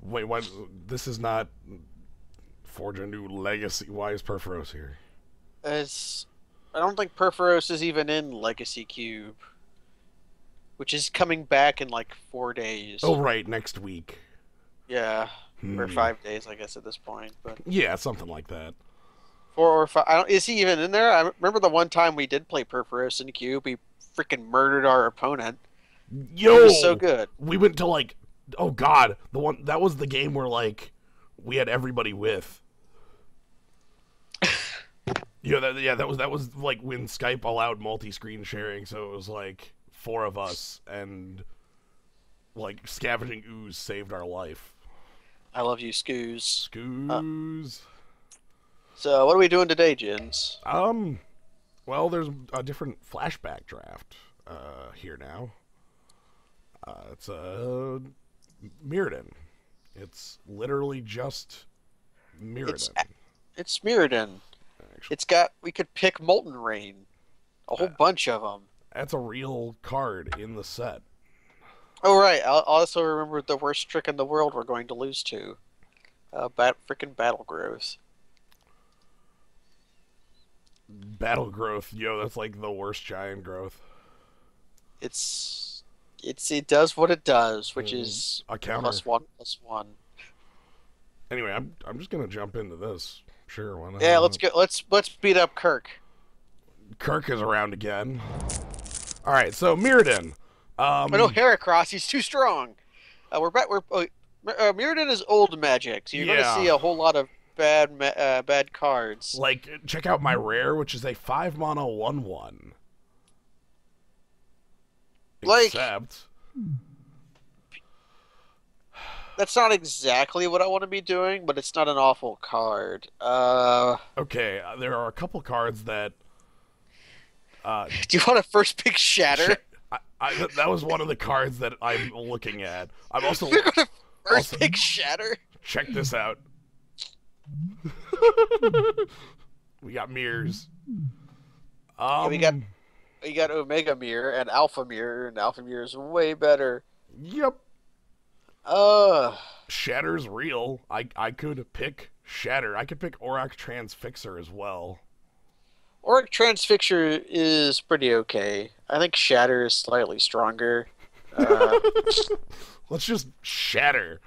Wait, what? This is not Forge a New Legacy. Why is Perforos here? It's, I don't think Perforos is even in Legacy Cube, which is coming back in like 4 days. Oh, right, next week. Yeah, or Hmm. 5 days, I guess at this point. But Yeah, something like that. 4 or 5. I don't, is he even in there? I remember the one time we did play Perforos in Cube. He freaking murdered our opponent. He was so Yo, good. we went to like, oh god, the one that was the game where like we had everybody with. That was like when Skype allowed multi-screen sharing, so it was like four of us, and like scavenging ooze saved our life. I love you, Scoos. Uh, Scoos. so what are we doing today, Jins? Um, well, there's a different flashback draft here now. It's Mirrodin. It's literally just It's Mirrodin. it's Mirrodin. Actually, It's got we could pick Molten Rain, a whole uh, bunch of them. that's a real card in the set. Oh right, I also remember the worst trick in the world we're going to lose to. Freaking Battle Growth. Battle growth, yo, that's like the worst giant growth. It's it does what it does, which is A counter. +1/+1. Anyway, I'm just gonna jump into this. Sure, why Yeah, let's not? go. Let's beat up Kirk. Kirk is around again. All right, so Mirrodin. Oh no, Um, Heracross, he's too strong. We're back. Mirrodin is old magic, so you're going to yeah, see a whole lot of bad cards. like check out my rare, which is a 5 mana 1/1. Like Except, that's not exactly what I want to be doing, but it's not an awful card. okay, there are a couple cards that uh, Do you want to first pick sh- Shatter? that was one of the cards that I'm looking at. I'm also You're going to first also pick Shatter? check this out. We got mirrors. Yeah, Um, we got Omega Mirror and Alpha Mirror is way better. yep. Uh, Shatter's real. I could pick Shatter. I could pick Auroch Transfixer as well. Auric Transfixure is pretty okay. I think Shatter is slightly stronger. Uh, Let's just Shatter.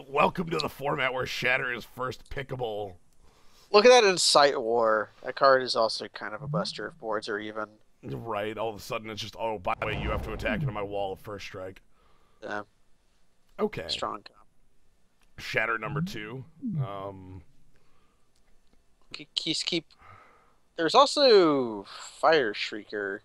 Welcome to the format where Shatter is first pickable. Look at that Incite War. That card is also kind of a buster if boards are even. Right, all of a sudden it's just, oh, by the way, you have to attack into my wall of first strike. Uh, Okay. strong. Shatter number 2. Keep. There's also Fire Shrieker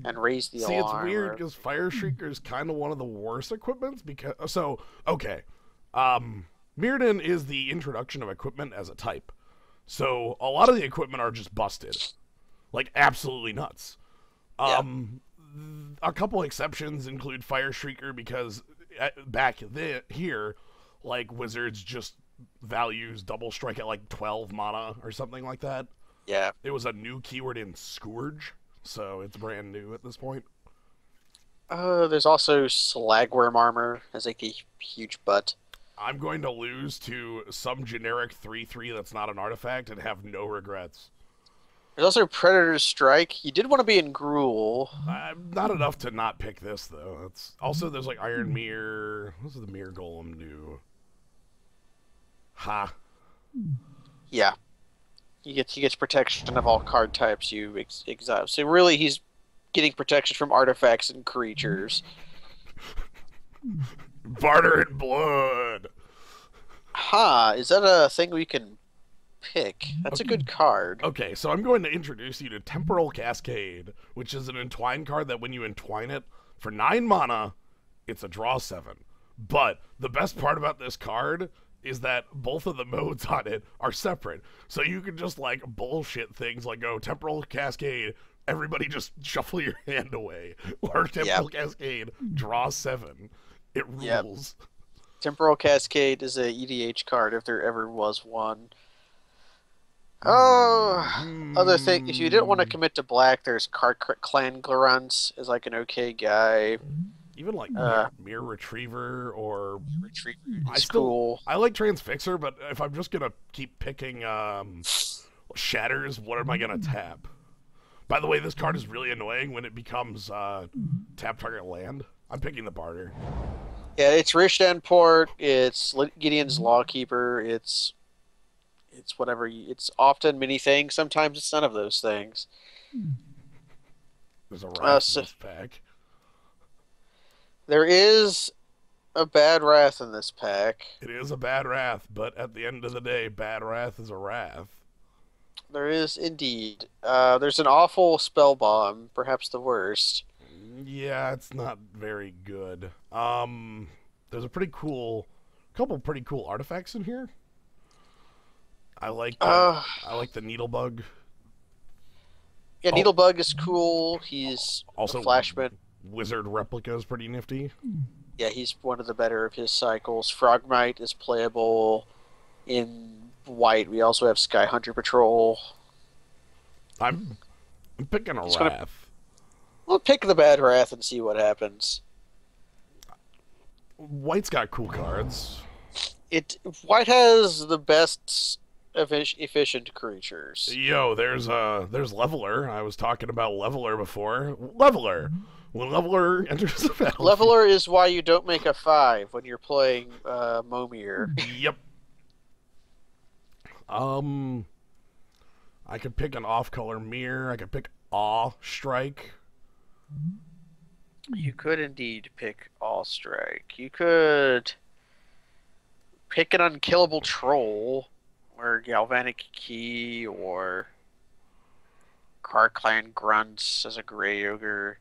and Raise the See, it's Alarm. weird because Fire Shrieker is kind of one of the worst equipments because, so, okay. Mirrodin is the introduction of equipment as a type. So, a lot of the equipment are just busted. Like, absolutely nuts. Yeah. A couple exceptions include Fire Shrieker because here, like wizards just values double strike at like 12 mana or something like that. Yeah. It was a new keyword in Scourge, so it's brand new at this point. There's also Slagworm Armor as like a huge butt. I'm going to lose to some generic 3/3 that's not an artifact and have no regrets. There's also Predator's Strike. You did want to be in Gruul. Not enough to not pick this though. It's also there's like Iron Mirror. What does the Mirror Golem do? Ha. Yeah. He gets protection of all card types you exile. So really, he's getting protection from artifacts and creatures. Barter in blood. Ha! Is that a thing we can pick? That's a Okay. good card. Okay, so I'm going to introduce you to Temporal Cascade, which is an entwine card that when you entwine it for 9 mana, it's a draw 7. But the best part about this card is that both of the modes on it are separate. So you can just like bullshit things like, oh, Temporal Cascade, everybody just shuffle your hand away. Or Temporal Cascade, draw 7. It Yep. rules. Temporal Cascade is a EDH card if there ever was one. Oh, other thing, if you didn't want to commit to black, there's Clan Glorunts is like an okay guy. Even like Mirror Retriever or Retriever I is still cool. I like Transfixer, but if I'm just gonna keep picking Shatters, what am I gonna tap? By the way, this card is really annoying when it becomes tap target land. I'm picking the barter. Yeah, it's Rishdan Port. It's Gideon's Lawkeeper. It's whatever. It's often many things. Sometimes it's none of those things. There's a Wrath So in this pack. there is a bad Wrath in this pack. It is a bad Wrath, but at the end of the day, bad Wrath is a Wrath. There is indeed. There's an awful spell bomb, perhaps the worst. Yeah, it's not very good. There's a couple pretty cool artifacts in here. I like the Needlebug. Yeah, Needlebug is cool. He's also a Flashman. Wizard Replica is pretty nifty. Yeah, he's one of the better of his cycles. Frogmite is playable in white. We also have Sky Hunter Patrol. I'm picking a Wrath. We'll pick the bad Wrath and see what happens. White's got cool cards. White has the best efficient creatures. Yo, there's Leveler. I was talking about Leveler before. Leveler. When Leveler enters the battlefield. Leveler is why you don't make a 5 when you're playing Momir. Yep. I could pick an off-color mirror. I could pick Awe Strike. You could indeed pick All Strike. You could pick an unkillable troll, or Galvanic Key, or Carclan Grunts as a Grey Ogre.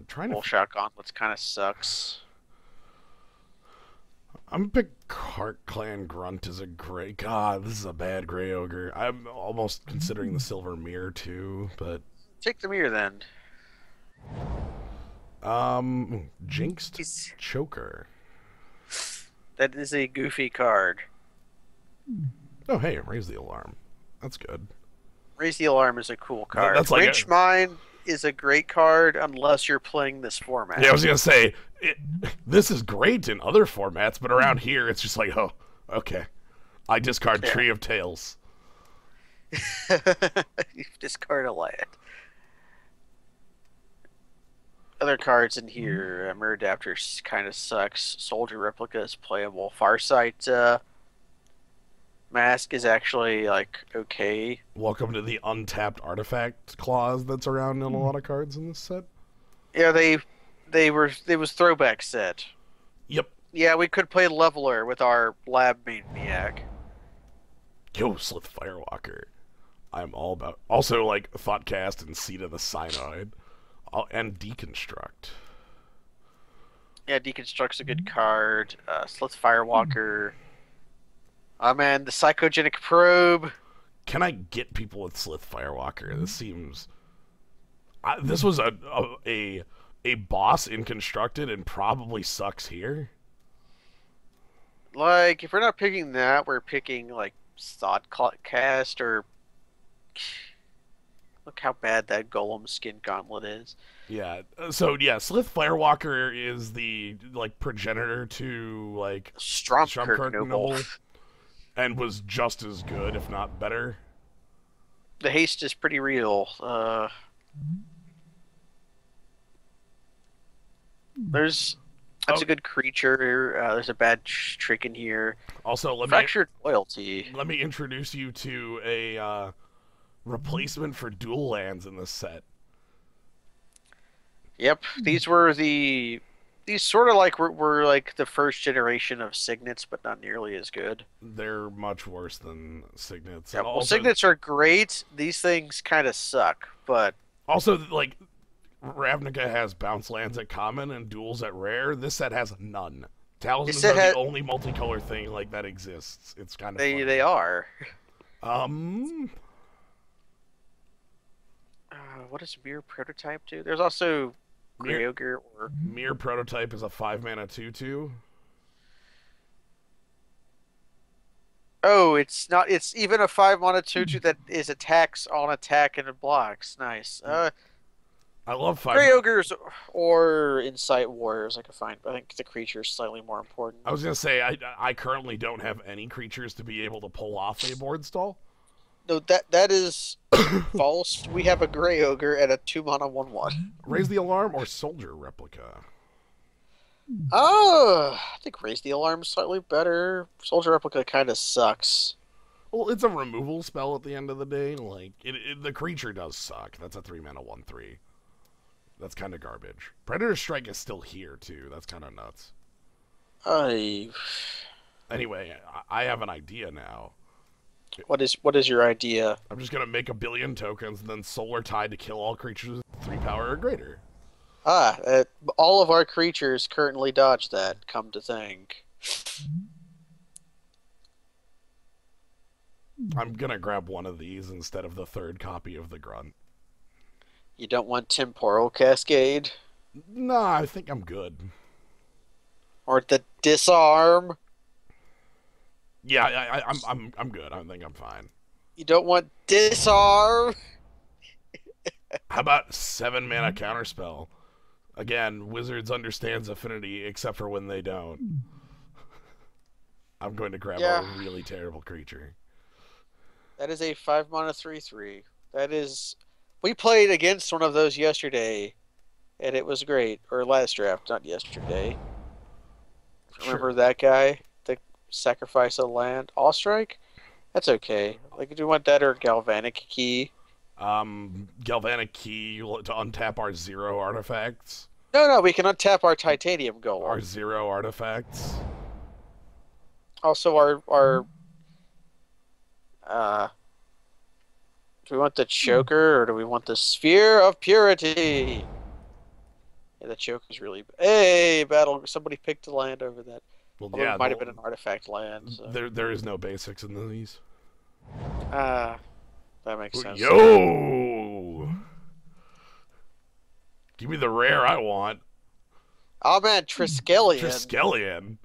Bullshot Gauntlets kind of sucks. I'm gonna pick Cart Clan Grunt as a gray. God, this is a bad Grey Ogre. I'm almost considering the Silver Mirror too, but take the mirror then. Jinxed Choker. That is a goofy card. Oh, hey, raise the alarm. That's good. Raise the Alarm is a cool card. That's like Wrench Mine is a great card unless you're playing this format. Yeah, I was gonna say this is great in other formats, but around here it's just like, oh, okay. I discard Tree of Tails. You discard a land. Other cards in here, Mirror Adapter kind of sucks. Soldier Replica is playable. Farsight Mask is actually like okay. Welcome to the untapped artifact clause that's around in a lot of cards in this set. Yeah, it was throwback set. Yep. Yeah, we could play Leveler with our Lab Maniac. Yo, Slith Firewalker. I'm all about. Also, like Thoughtcast and Seed of the Cyanide, and Deconstruct. Yeah, Deconstruct's a good card. Slith Firewalker. Oh man, the Psychogenic Probe. Can I get people with Slith Firewalker? This seems. This was a boss in Constructed and probably sucks here. Like, if we're not picking that, we're picking like Thoughtcast or. Look how bad that Golem Skin Gauntlet is. Yeah. So yeah, Slith Firewalker is the like progenitor to like Stromkirk Noble. And was just as good, if not better. The haste is pretty real. That's a good creature. There's a bad trick in here. Also, Fractured Loyalty. Let me introduce you to a replacement for dual lands in this set. Yep, these sort of like were like the first generation of Signets, but not nearly as good. They're much worse than Signets. Yeah, well, Signets are great. These things kind of suck, but also like Ravnica has bounce lands at common and duels at rare. This set has none. Talismans are the only multicolor thing like that exists. It's kind of funny. They are. What does Mirror Prototype do? There's also Grey Ogre or Mirror Prototype is a 5-mana 2/2. Oh, it's not. It's even a 5-mana 2/2 that is attacks on attack and it blocks. Nice. I love five. Grey Ogres or Insight Warriors I could find. I think the creature is slightly more important. I was gonna say I currently don't have any creatures to be able to pull off a board stall. No, that is false. We have a Grey Ogre and a 2-mana 1/1. Raise the Alarm or Soldier Replica. Oh, I think Raise the Alarm is slightly better. Soldier Replica kind of sucks. Well, it's a removal spell at the end of the day. Like the creature does suck. That's a 3-mana 1/3. That's kind of garbage. Predator Strike is still here too. That's kind of nuts. Anyway, I have an idea now. What is your idea? I'm just gonna make 1 billion tokens and then Solar Tide to kill all creatures with 3 power or greater. All of our creatures currently dodge that, come to think. I'm gonna grab one of these instead of the 3rd copy of the Grunt. You don't want Temporal Cascade? Nah, I think I'm good. Or the Disarm? Yeah, I'm good. I think I'm fine. You don't want Disarm? How about 7-mana Counterspell? Again, Wizards understands affinity except for when they don't. I'm going to grab a really terrible creature. That is a 5-mana 3/3. That is... We played against one of those yesterday, and it was great. Or last draft, not yesterday. Sure. Remember that guy? The sacrifice of land? Allstrike? That's okay. Like, do you want that or Galvanic Key? Galvanic Key to untap our 0 artifacts. No, we can untap our Titanium Golem. Our 0 artifacts. Also, our do we want the Choker or do we want the Sphere of Purity? Yeah, the Choker's really... Hey, battle! Somebody picked a land over that. Well, although it might have been an artifact land. So. There is no basics in these. That makes sense. Yo! Give me the rare I want. Oh man, Triskelion. Triskelion.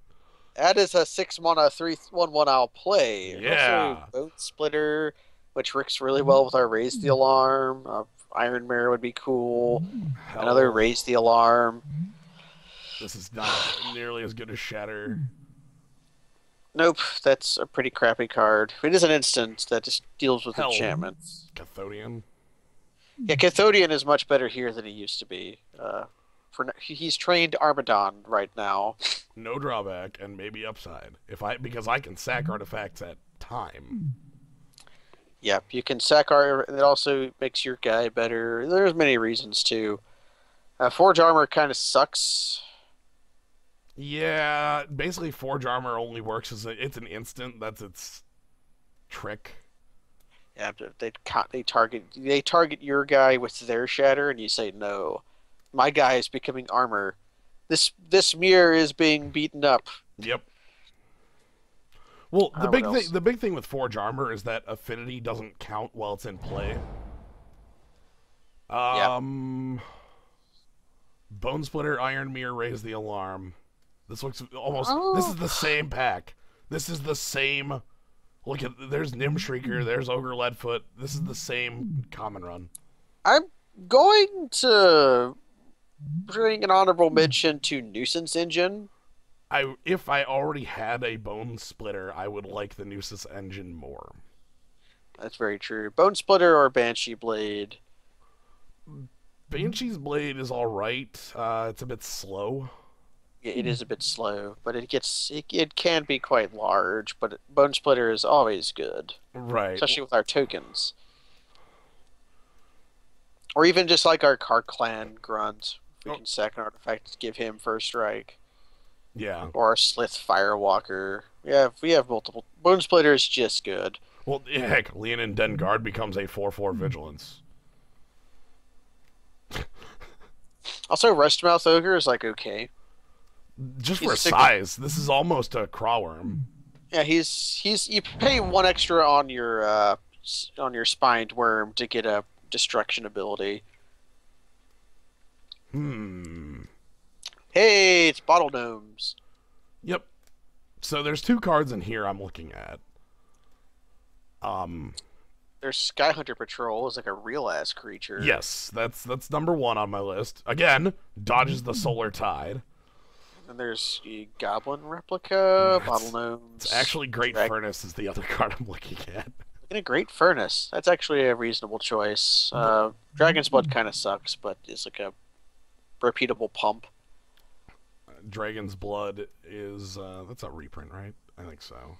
That is a 6-mana 3/1/1 I'll play. Yeah. Also, Bone Splitter, which works really well with our Raise the Alarm. Iron Mirror would be cool. Hell. Another Raise the Alarm. This is not nearly as good as Shatter. Nope, that's a pretty crappy card. It is an instant that just deals with Hell. enchantments. Cathodian. Yeah, Cathodian is much better here than he used to be. He's trained Armadon right now. No drawback and maybe upside. Because I can sack artifacts at time. Yep, you can sack it also makes your guy better. There's many reasons too. Forge Armor kind of sucks. Yeah, basically Forge Armor only works as it's an instant. That's its trick. Yeah, they target your guy with their shatter, and you say no. My guy is becoming armor. This mirror is being beaten up. Yep. Well, the big thing with Forge Armor is that affinity doesn't count while it's in play. Bone Splitter, Iron Mirror, Raise the Alarm. This looks almost. Oh. This is the same pack. This is the same. Look at there's Nim Shrieker. There's Ogre Leadfoot. This is the same common run. I'm going to bring an honorable mention to Nuisance Engine. If I already had a Bone Splitter, I would like the Nuisance Engine more. That's very true. Bone Splitter or Banshee Blade. Banshee's Blade is all right. It's a bit slow. Yeah, it is a bit slow, but it can be quite large. But Bone Splitter is always good, right? Especially with our tokens, or even just like our Car Clan Grunt. We can sack an artifact to give him first strike. Yeah. Or our Slith Firewalker. Yeah, we have multiple. Bone Splitter is just good. Well, heck, Leonin Denguard becomes a 4/4 Vigilance. Also, Rustmouth Ogre is like okay. Just for size, this is almost a Crawworm. Yeah, he's you pay 1 extra on your Spined Worm to get a Destruction ability. Hey, it's Bottle Gnomes. Yep. So there's 2 cards in here I'm looking at. There's Skyhunter Patrol is like a real ass creature. Yes, that's number one on my list. Again, dodges the solar tide. And there's a Goblin Replica, Bottle It's Gnomes. actually Great Furnace is the other card I'm looking at. In a Great Furnace. That's actually a reasonable choice. Dragon's Blood kind of sucks, but it's like a repeatable pump. Dragon's Blood is that's a reprint, right? I think so.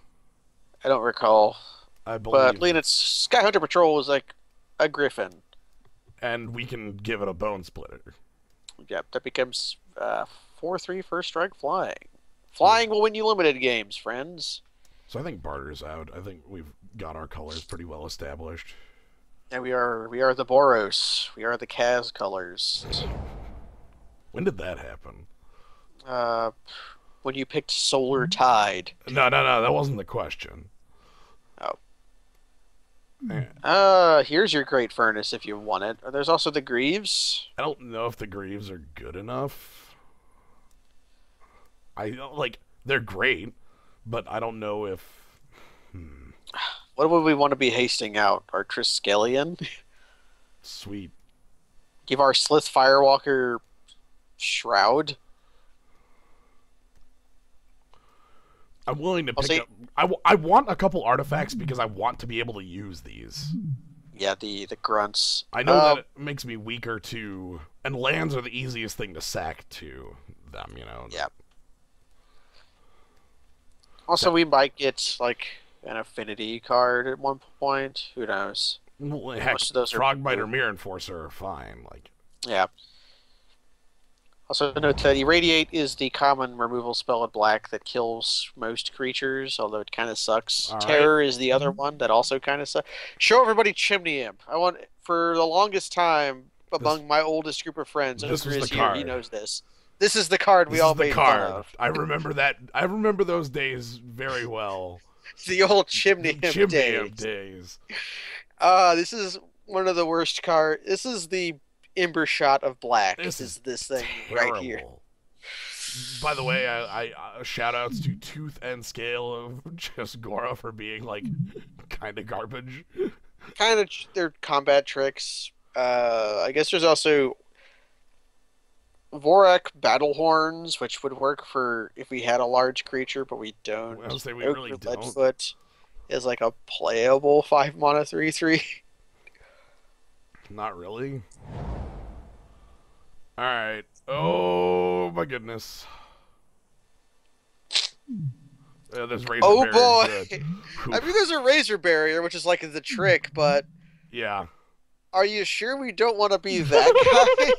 I don't recall. I believe. But Sky Skyhunter Patrol is like a griffin. And we can give it a bone splitter. Yep, that becomes 4/3 first strike flying. Flying will win you limited games, friends. So I think barter's out. I think we've got our colors pretty well established. And we are the Boros. We are the Kaz colors. When did that happen? When you picked Solar Tide. No, that wasn't the question. Here's your Great Furnace if you want it. There's also the Greaves. I don't know if the Greaves are good enough. They're great, but I don't know if. What would we want to be hasting out? Our Triskelion? Sweet. Give our Slith Firewalker Shroud. I'm willing to pick up. I want a couple artifacts because I want to be able to use these. Yeah, the grunts. I know that it makes me weaker to, and lands are the easiest thing to sack to them. Yeah. Also, we might get like an affinity card at one point. Who knows? Well, heck, Frogbite or Mirror Enforcer are fine. Yeah. Also note that Irradiate is the common removal spell in black that kills most creatures, although it kind of sucks. All Terror right. is the other one that also kind of sucks. Show everybody Chimney Imp. I want, for the longest time, among my oldest group of friends, this was is the here, card. he knows this. This is the card we all made fun of. I remember that. I remember those days very well. The old Chimney Imp days. This is one of the worst cards. This is the Ember Shot of Black. This is this thing terrible. right here. By the way, I shout outs to Tooth and Scale of just Gora for being kind of garbage. Kind of their combat tricks. I guess there's also Vorak Battle Horns, which would work for if we had a large creature, but we don't. I would say we really don't. Leadfoot is like a playable 5 mana 3/3. Not really. Alright. Oh my goodness. There's Razor Oh Barrier boy! good. I mean, there's a Razor Barrier, which is like the trick, but yeah. Are you sure we don't want to be that guy?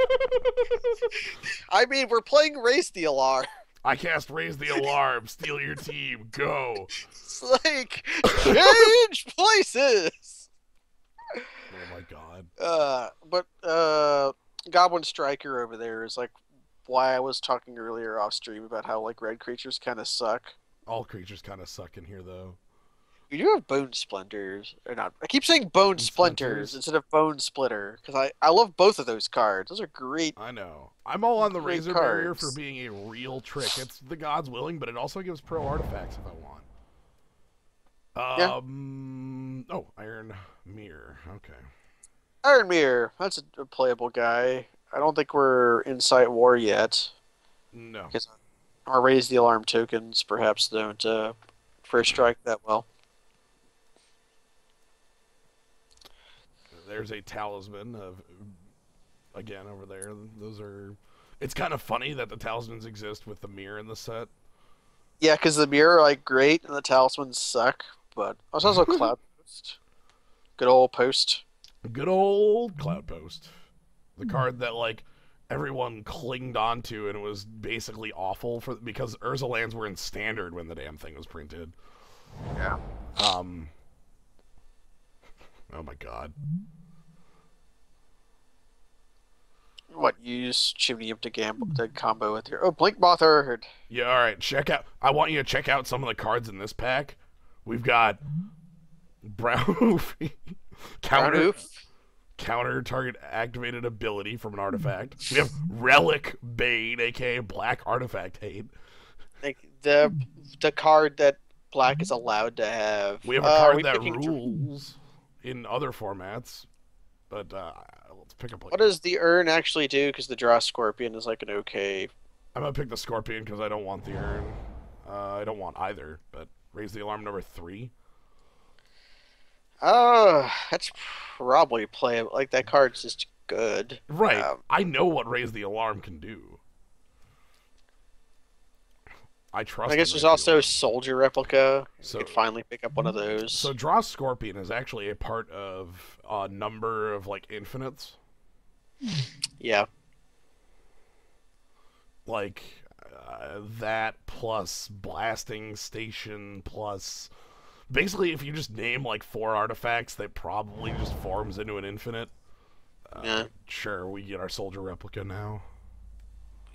I mean, we're playing Raise the Alarm. I cast Raise the Alarm. Steal your team. Go. It's like, change places. Oh my god. But Goblin Striker over there is like why I was talking earlier off stream about how like red creatures kind of suck. All creatures kind of suck in here, though. You do have Bone Splinters, or not? I keep saying Bone Splinters instead of Bone Splitter because I love both of those cards. Those are great. I know. I'm all on the Great Razor cards. Barrier for being a real trick. It's the gods willing, but it also gives pro artifacts if I want. Oh, Iron Mirror. Okay. Iron Mirror. That's a playable guy. I don't think we're in Sight War yet. No. Because our Raise the Alarm tokens perhaps don't first strike that well. There's a talisman of, again, over there. Those are. It's kind of funny that the talismans exist with the mirror in the set. Yeah, because the mirror are like great and the talismans suck. But there's also Cloud Post. Good old Post. Good old Cloud Post. The card that everyone clinged onto and it was basically awful because Urza lands were in standard when the damn thing was printed. Yeah. Oh my god. What, use Chimney Imp to combo with your... Oh, Blink Moth Herd. Yeah, alright, check out... I want you to check out some of the cards in this pack. We've got... Brown Counter target activated ability from an artifact. We have Relic Bane, aka Black Artifact Hate. Like the card that Black is allowed to have. We have a card that rules. in other formats, but let's pick up. Like, What does the urn actually do? Because the draw scorpion is like an okay. I'm gonna pick the scorpion because I don't want the urn. I don't want either, but raise the alarm number 3. That's probably playable. Like that card's just good. Right. I know what raise the alarm can do. I trust. I guess there's also soldier replica. So you could finally pick up one of those. So draw scorpion is actually a part of a number of like infinites. Yeah. Like that plus blasting station plus basically if you just name like 4 artifacts that probably just forms into an infinite. Yeah. Sure, we get our soldier replica now.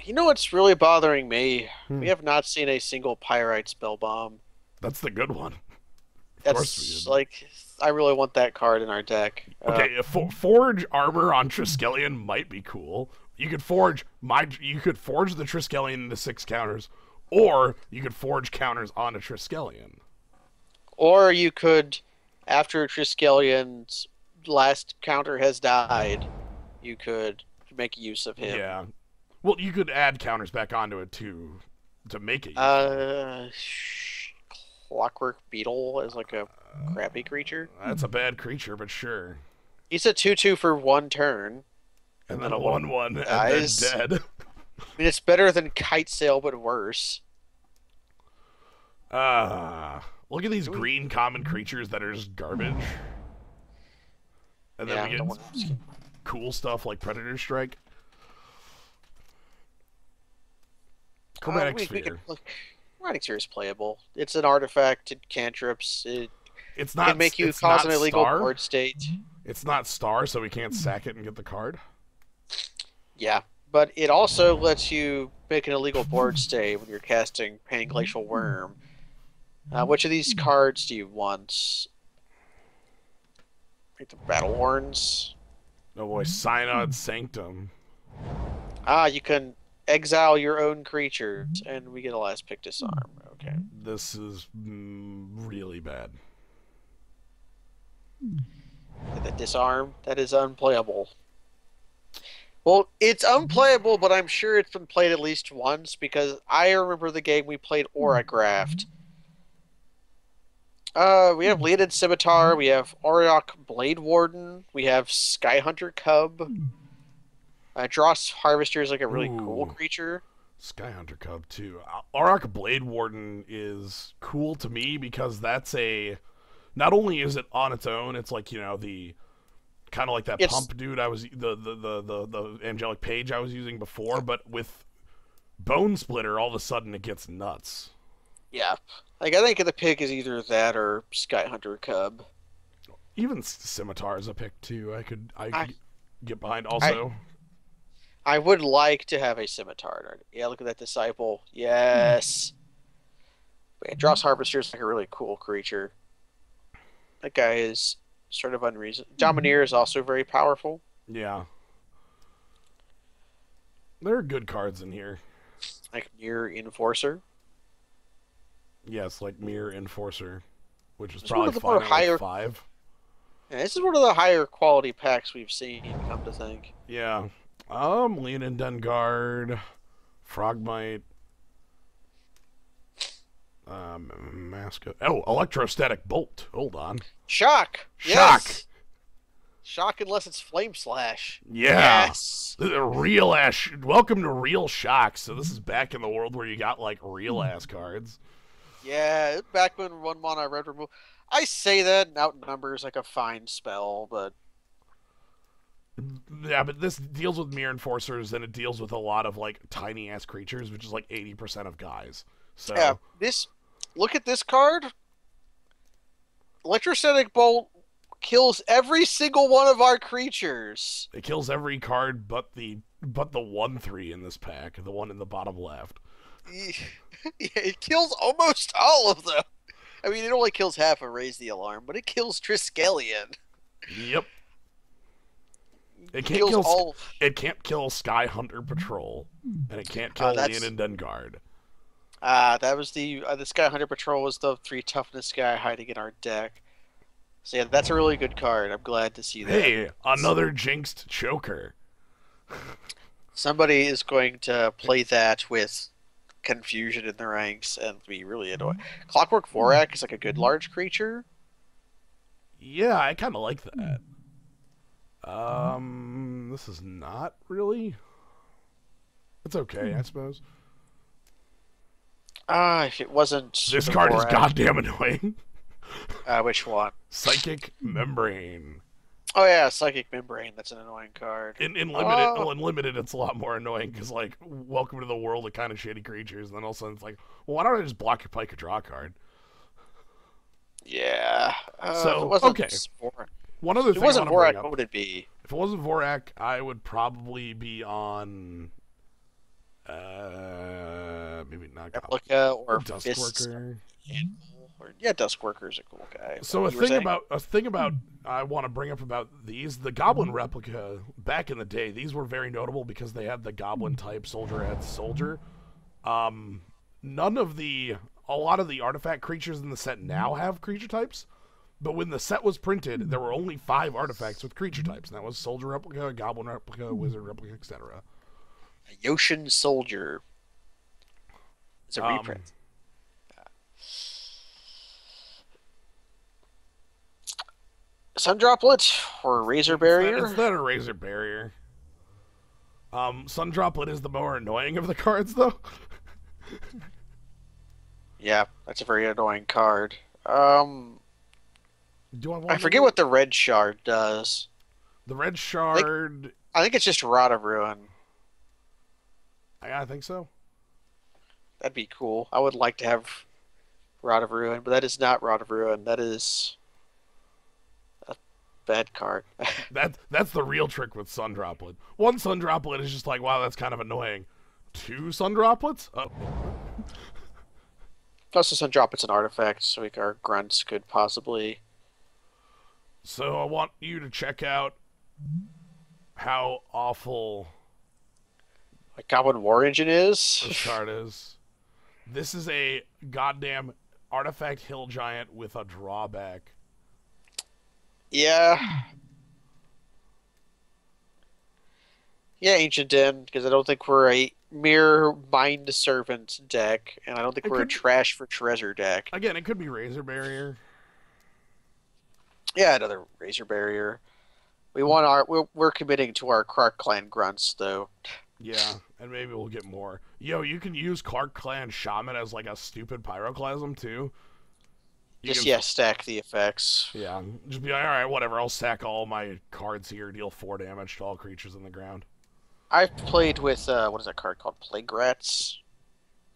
You know what's really bothering me? We have not seen a single pyrite spell bomb. That's the good one. That's like I really want that card in our deck. Okay, forge armor on Triskelion might be cool. You could forge the Triskelion into 6 counters, or you could forge counters on a Triskelion. Or you could, after Triskelion's last counter has died, you could make use of him. Yeah. Well, you could add counters back onto it too, to make it. Clockwork Beetle is like a crappy creature. That's a bad creature, but sure. He's a 2/2 for 1 turn. And then a 1/1 and then dead. I mean, it's better than Kite Sail, but worse. Look at these green common creatures that are just garbage. And then we get cool stuff like Predator Strike. Chromatic Sphere. Chromatic Sphere is playable. It's an artifact. It cantrips. It's not. Can make you cause an illegal board state. It's not star, so we can't sack it and get the card. Yeah, but it also lets you make an illegal board state when you're casting Pain Glacial Worm. Which of these cards do you want? Like the Battle Horns? Oh boy, Synod Sanctum. You can exile your own creatures, and we get a last pick disarm. Okay. This is really bad. The disarm? That is unplayable. Well, it's unplayable, but I'm sure it's been played at least once, because I remember the game we played Auragraft. We have Leonid Scimitar, we have Aureok Blade Warden, we have Skyhunter Cub. Dross Harvester is like a really cool creature. Skyhunter Cub, too. Aureok Blade Warden is cool to me because that's a... Not only is it on its own, it's like, you know, the... Kind of like that pump dude I was... The Angelic Page I was using before, but with Bone Splitter, all of a sudden it gets nuts. Yeah. Like, I think the pick is either that or Skyhunter Cub. Even Scimitar is a pick, too. I could get behind also. I would like to have a Scimitar. Yeah, look at that Disciple. Yes. Man, Dross Harvester is like a really cool creature. That guy is sort of unreasonable. Domineer is also very powerful. Yeah. There are good cards in here. Like Mirror Enforcer. Yes, like Mirror Enforcer, which is probably fine at 5. Yeah, this is one of the higher quality packs we've seen, come to think. Yeah. Leonin Dengard, Frogmite, Mascot. Oh, Electrostatic Bolt. Hold on. Shock! Yes! Shock unless it's Flame Slash. Yeah. Yes! Real ass. Welcome to Real Shock. So this is back in the world where you got, like, real ass cards. Yeah, back when 1 mana red removal. I say that and outnumbers like a fine spell, but... Yeah, but this deals with Mirror Enforcers, and it deals with a lot of, like, tiny-ass creatures, which is, like, 80% of guys. So... Yeah, look at this card. Electrostatic Bolt kills every single one of our creatures. It kills every card but the 1/3 in this pack, the one in the bottom left. Yeah, it kills almost all of them. I mean, it only kills half of Raise the Alarm, but it kills Triskelion. Yep. It can't kill Sky Hunter Patrol, and it can't kill Leonin Dengard. That was the Sky Hunter Patrol was the 3 toughness guy hiding in our deck. So yeah, that's a really good card. I'm glad to see that. Hey, another jinxed choker. Somebody is going to play that with confusion in the ranks and be really annoyed. Clockwork Vorak is like a good large creature. Yeah, I kind of like that. This is not really. It's okay, I suppose. If it wasn't This the card is Vorak, goddamn annoying. which one? Psychic Membrane. Oh yeah, Psychic Membrane. That's an annoying card. In Oh, limited, it's a lot more annoying because like, welcome to the world of kind of shitty creatures, and then all of a sudden it's like, well, why don't I just block your Pika draw card? yeah. If it So wasn't okay, Vorak, one other if thing it I wasn't want to bring Vorak, up. what would it be? If it wasn't Vorak, I would probably be on. Maybe not Replica or Fists Duskworker. Animal, or yeah, Duskworker's a cool guy. So You were saying? a thing about I want to bring up about these, the Goblin replica back in the day, these were very notable because they had the Goblin type soldier as soldier. None of the a lot of the artifact creatures in the set now have creature types, but when the set was printed, there were only 5 artifacts with creature types, and that was soldier replica, Goblin replica, wizard replica, etc. A Yoshin Soldier. It's a reprint. Sun Droplet or Razor Barrier? It's not a razor barrier. Sun Droplet is the more annoying of the cards, though. Yeah, that's a very annoying card. Do I want? I forget what the Red Shard does. The red shard. I think it's just Rod of Ruin. I think so. That'd be cool. I would like to have Rod of Ruin, but that is not Rod of Ruin. That is a bad card. That's the real trick with Sun Droplet. One Sun Droplet is just like, wow, that's kind of annoying. 2 Sun Droplets? Oh. Plus, the Sun Droplet's an artifact, so our grunts could possibly. So I want you to check out how awful A Goblin War Engine is. this card is. This is a goddamn artifact hill giant with a drawback. Yeah. Yeah, Ancient Den, because I don't think we're a mere Mind Servant deck, and I don't think It we're a could- Trash for Treasure deck. Again, it could be Razor Barrier. Yeah, another Razor Barrier. We're committing to our Clark Clan grunts, though. Yeah, and maybe we'll get more. Yo, you can use Clark Clan Shaman as like a stupid pyroclasm too. You Just, can- stack the effects. Yeah, just be like, all right, whatever. I'll sack all my cards here, deal 4 damage to all creatures in the ground. I've played with, what is that card called? Plague Rats?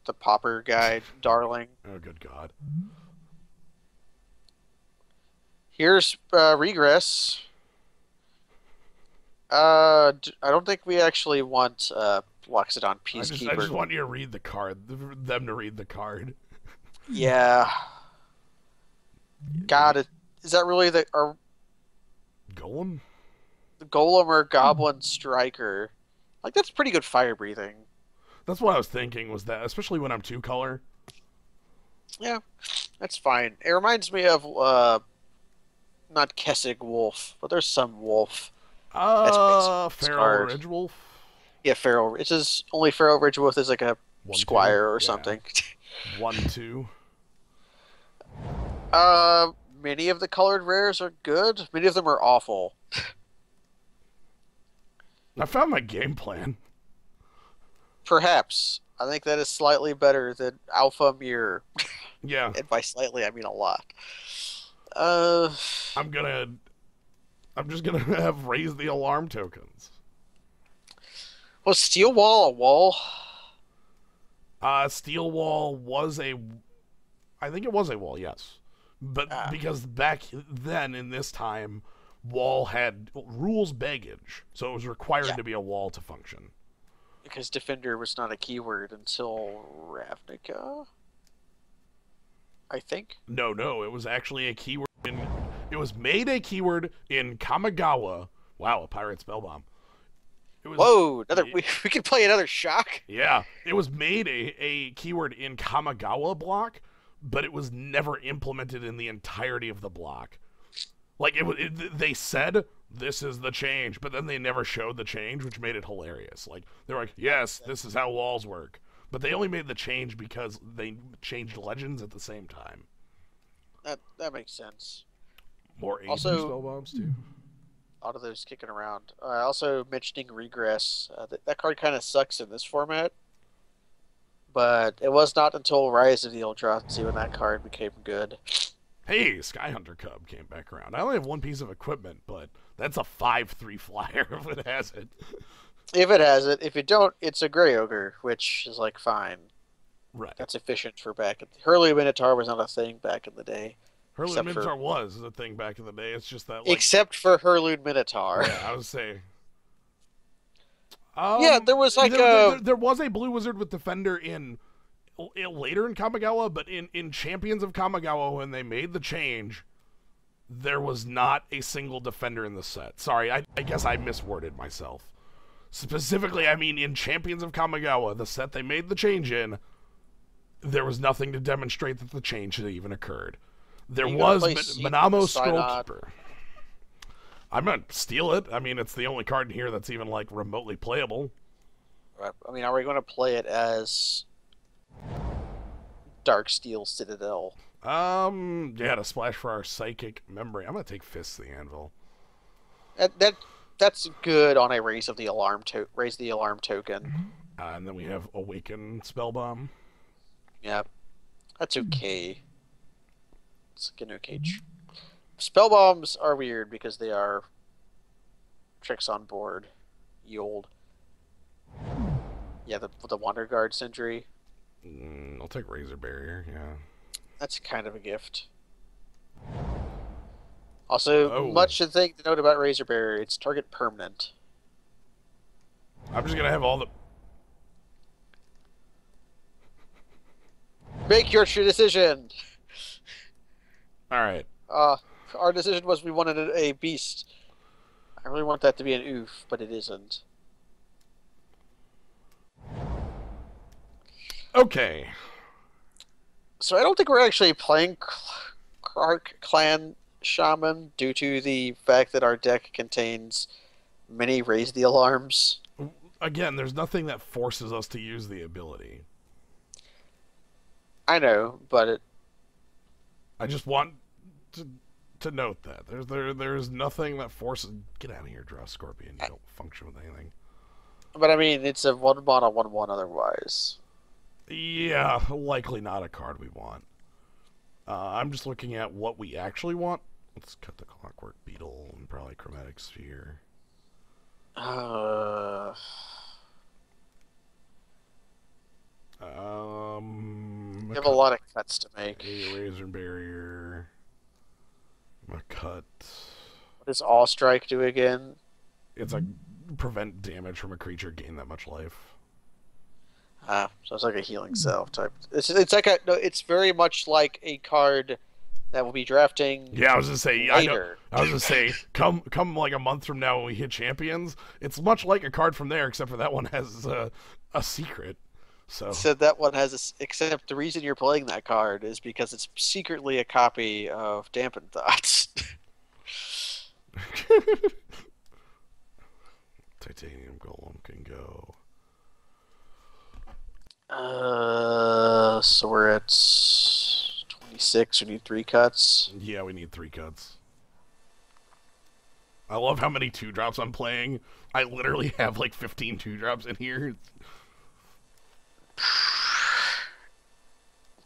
The Popper guy, Darling. Oh, good God. Here's Regress. I don't think we actually want Loxodon I Peacekeeper. just want you to read the card. Them to read the card. Yeah. God, is that really the Golem? Golem or Goblin Striker? Like, that's pretty good fire breathing. That's what I was thinking, was that, especially when I'm 2-color. Yeah, that's fine. It reminds me of not Kessig Wolf, but there's some wolf. Feral card. Ridge Wolf? Yeah, Feral. It says only Feral Ridge Wolf is like a 1/2? squire or Yeah. something. 1/2. Many of the colored rares are good. Many of them are awful. I found my game plan. Perhaps. I think that is slightly better than Alpha Mirror. Yeah, And by slightly, I mean a lot. I'm just gonna have raised the alarm tokens. Was Steel Wall a wall? Steel Wall was I think it was a wall, yes. But because back then in this time, wall had rules baggage, so it was required to be a wall to function. Because Defender was not a keyword until Ravnica? I think. No, it was actually a keyword it was made a keyword in Kamigawa. Wow, a pirate spellbomb. Whoa, we could play another shock? Yeah, it was made a keyword in Kamigawa block, but it was never implemented in the entirety of the block. Like they said this is the change, but then they never showed the change, which made it hilarious. Like they're like, yes, this is how walls work, but they only made the change because they changed legends at the same time. That makes sense. More Aether Also, spell bombs too. a lot of those kicking around. Also mentioning Regress. That card kind of sucks in this format, but it was not until Rise of the Eldrazi when that card became good. Hey, Skyhunter Cub came back around. I only have one piece of equipment, but that's a 5/3 flyer if it has it. If it has it. If you don't, it's a Grey Ogre, which is like fine. Right. That's efficient for back. Hurley Minotaur was not a thing back in the day. Hurley Minotaur was a thing back in the day. It's just that, like, except for Hurloon Minotaur. Yeah, I would say. Yeah, there was like there was a blue wizard with Defender in later in Kamigawa, but in Champions of Kamigawa when they made the change, there was not a single Defender in the set. Sorry, I guess I misworded myself. Specifically, I mean in Champions of Kamigawa, the set they made the change in, there was nothing to demonstrate that the change had even occurred. There was Manamo Scrollkeeper. I'm gonna steal it. I mean, it's the only card in here that's even like remotely playable. I mean, are we going to play it as Darksteel Citadel? Yeah, to splash for our psychic memory. I'm gonna take Fists of the Anvil. That's good on a raise the alarm token. And then we have Awaken Spellbomb. Yeah, that's okay. It's like an okay. Spell bombs are weird because they are tricks on board. Yold. Yeah, the Wander Guard Sentry. I'll take Razor Barrier, yeah. That's kind of a gift. Also, much to think to note about Razor Barrier, it's target permanent. I'm just gonna have all the... Make your true decision! Alright. Our decision was we wanted a beast. I really want that to be an oof, but it isn't. Okay. So I don't think we're actually playing Clark Clan Shaman due to the fact that our deck contains many Raise the Alarms. Again, there's nothing that forces us to use the ability. I know, but I just want to note that there's nothing that forces. Get out of here, Draw Scorpion. You don't function with anything. But I mean, it's a 1/1 1/1 otherwise. Yeah, likely not a card we want. I'm just looking at what we actually want. Let's cut the Clockwork Beetle and probably Chromatic Sphere. You have a lot of cuts to make. A Razor Barrier. I'm gonna cut. What does All Strike do again? It's like prevent damage from a creature gain that much life. So it's like a healing cell type. It's like it's very much like a card that will be drafting. Yeah, I was gonna say. Later. I was gonna say, come like a month from now when we hit Champions, it's much like a card from there, except for that one has a secret. So that one has except the reason you're playing that card is because it's secretly a copy of Dampened Thoughts. Titanium Golem can go. So we're at 26. We need 3 cuts. Yeah, we need 3 cuts. I love how many 2-drops I'm playing. I literally have like 15 2-drops in here.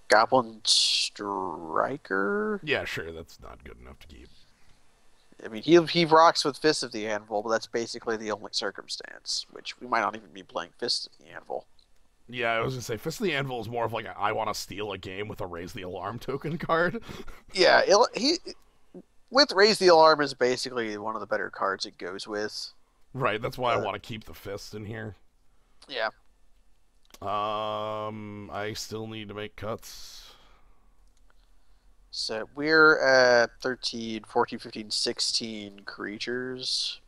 Goblin Striker? Yeah, sure, that's not good enough to keep. I mean, he rocks with Fist of the Anvil, but that's basically the only circumstance, which we might not even be playing Fist of the Anvil. Yeah, I was gonna say, Fist of the Anvil is more of like I want to steal a game with a Raise the Alarm token card. Yeah, with Raise the Alarm is basically one of the better cards it goes with. Right, that's why I want to keep the Fist in here. Yeah. I still need to make cuts. So we're at 13, 14, 15, 16 creatures.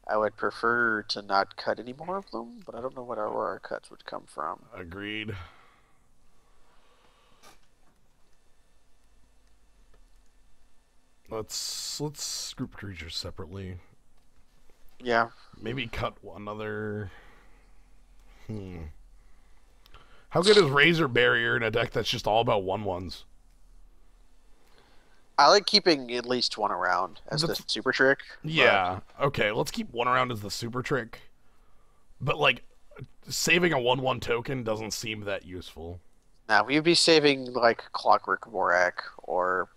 I would prefer to not cut any more of them, but I don't know where our cuts would come from. Agreed. let's group creatures separately. Yeah. Maybe cut another. How good is Razor Barrier in a deck that's just all about 1/1s? I like keeping at least one around as the super trick. Yeah. Okay, let's keep one around as the super trick. But like, saving a 1/1 token doesn't seem that useful. Now we'd be saving like Clockwork Vorak or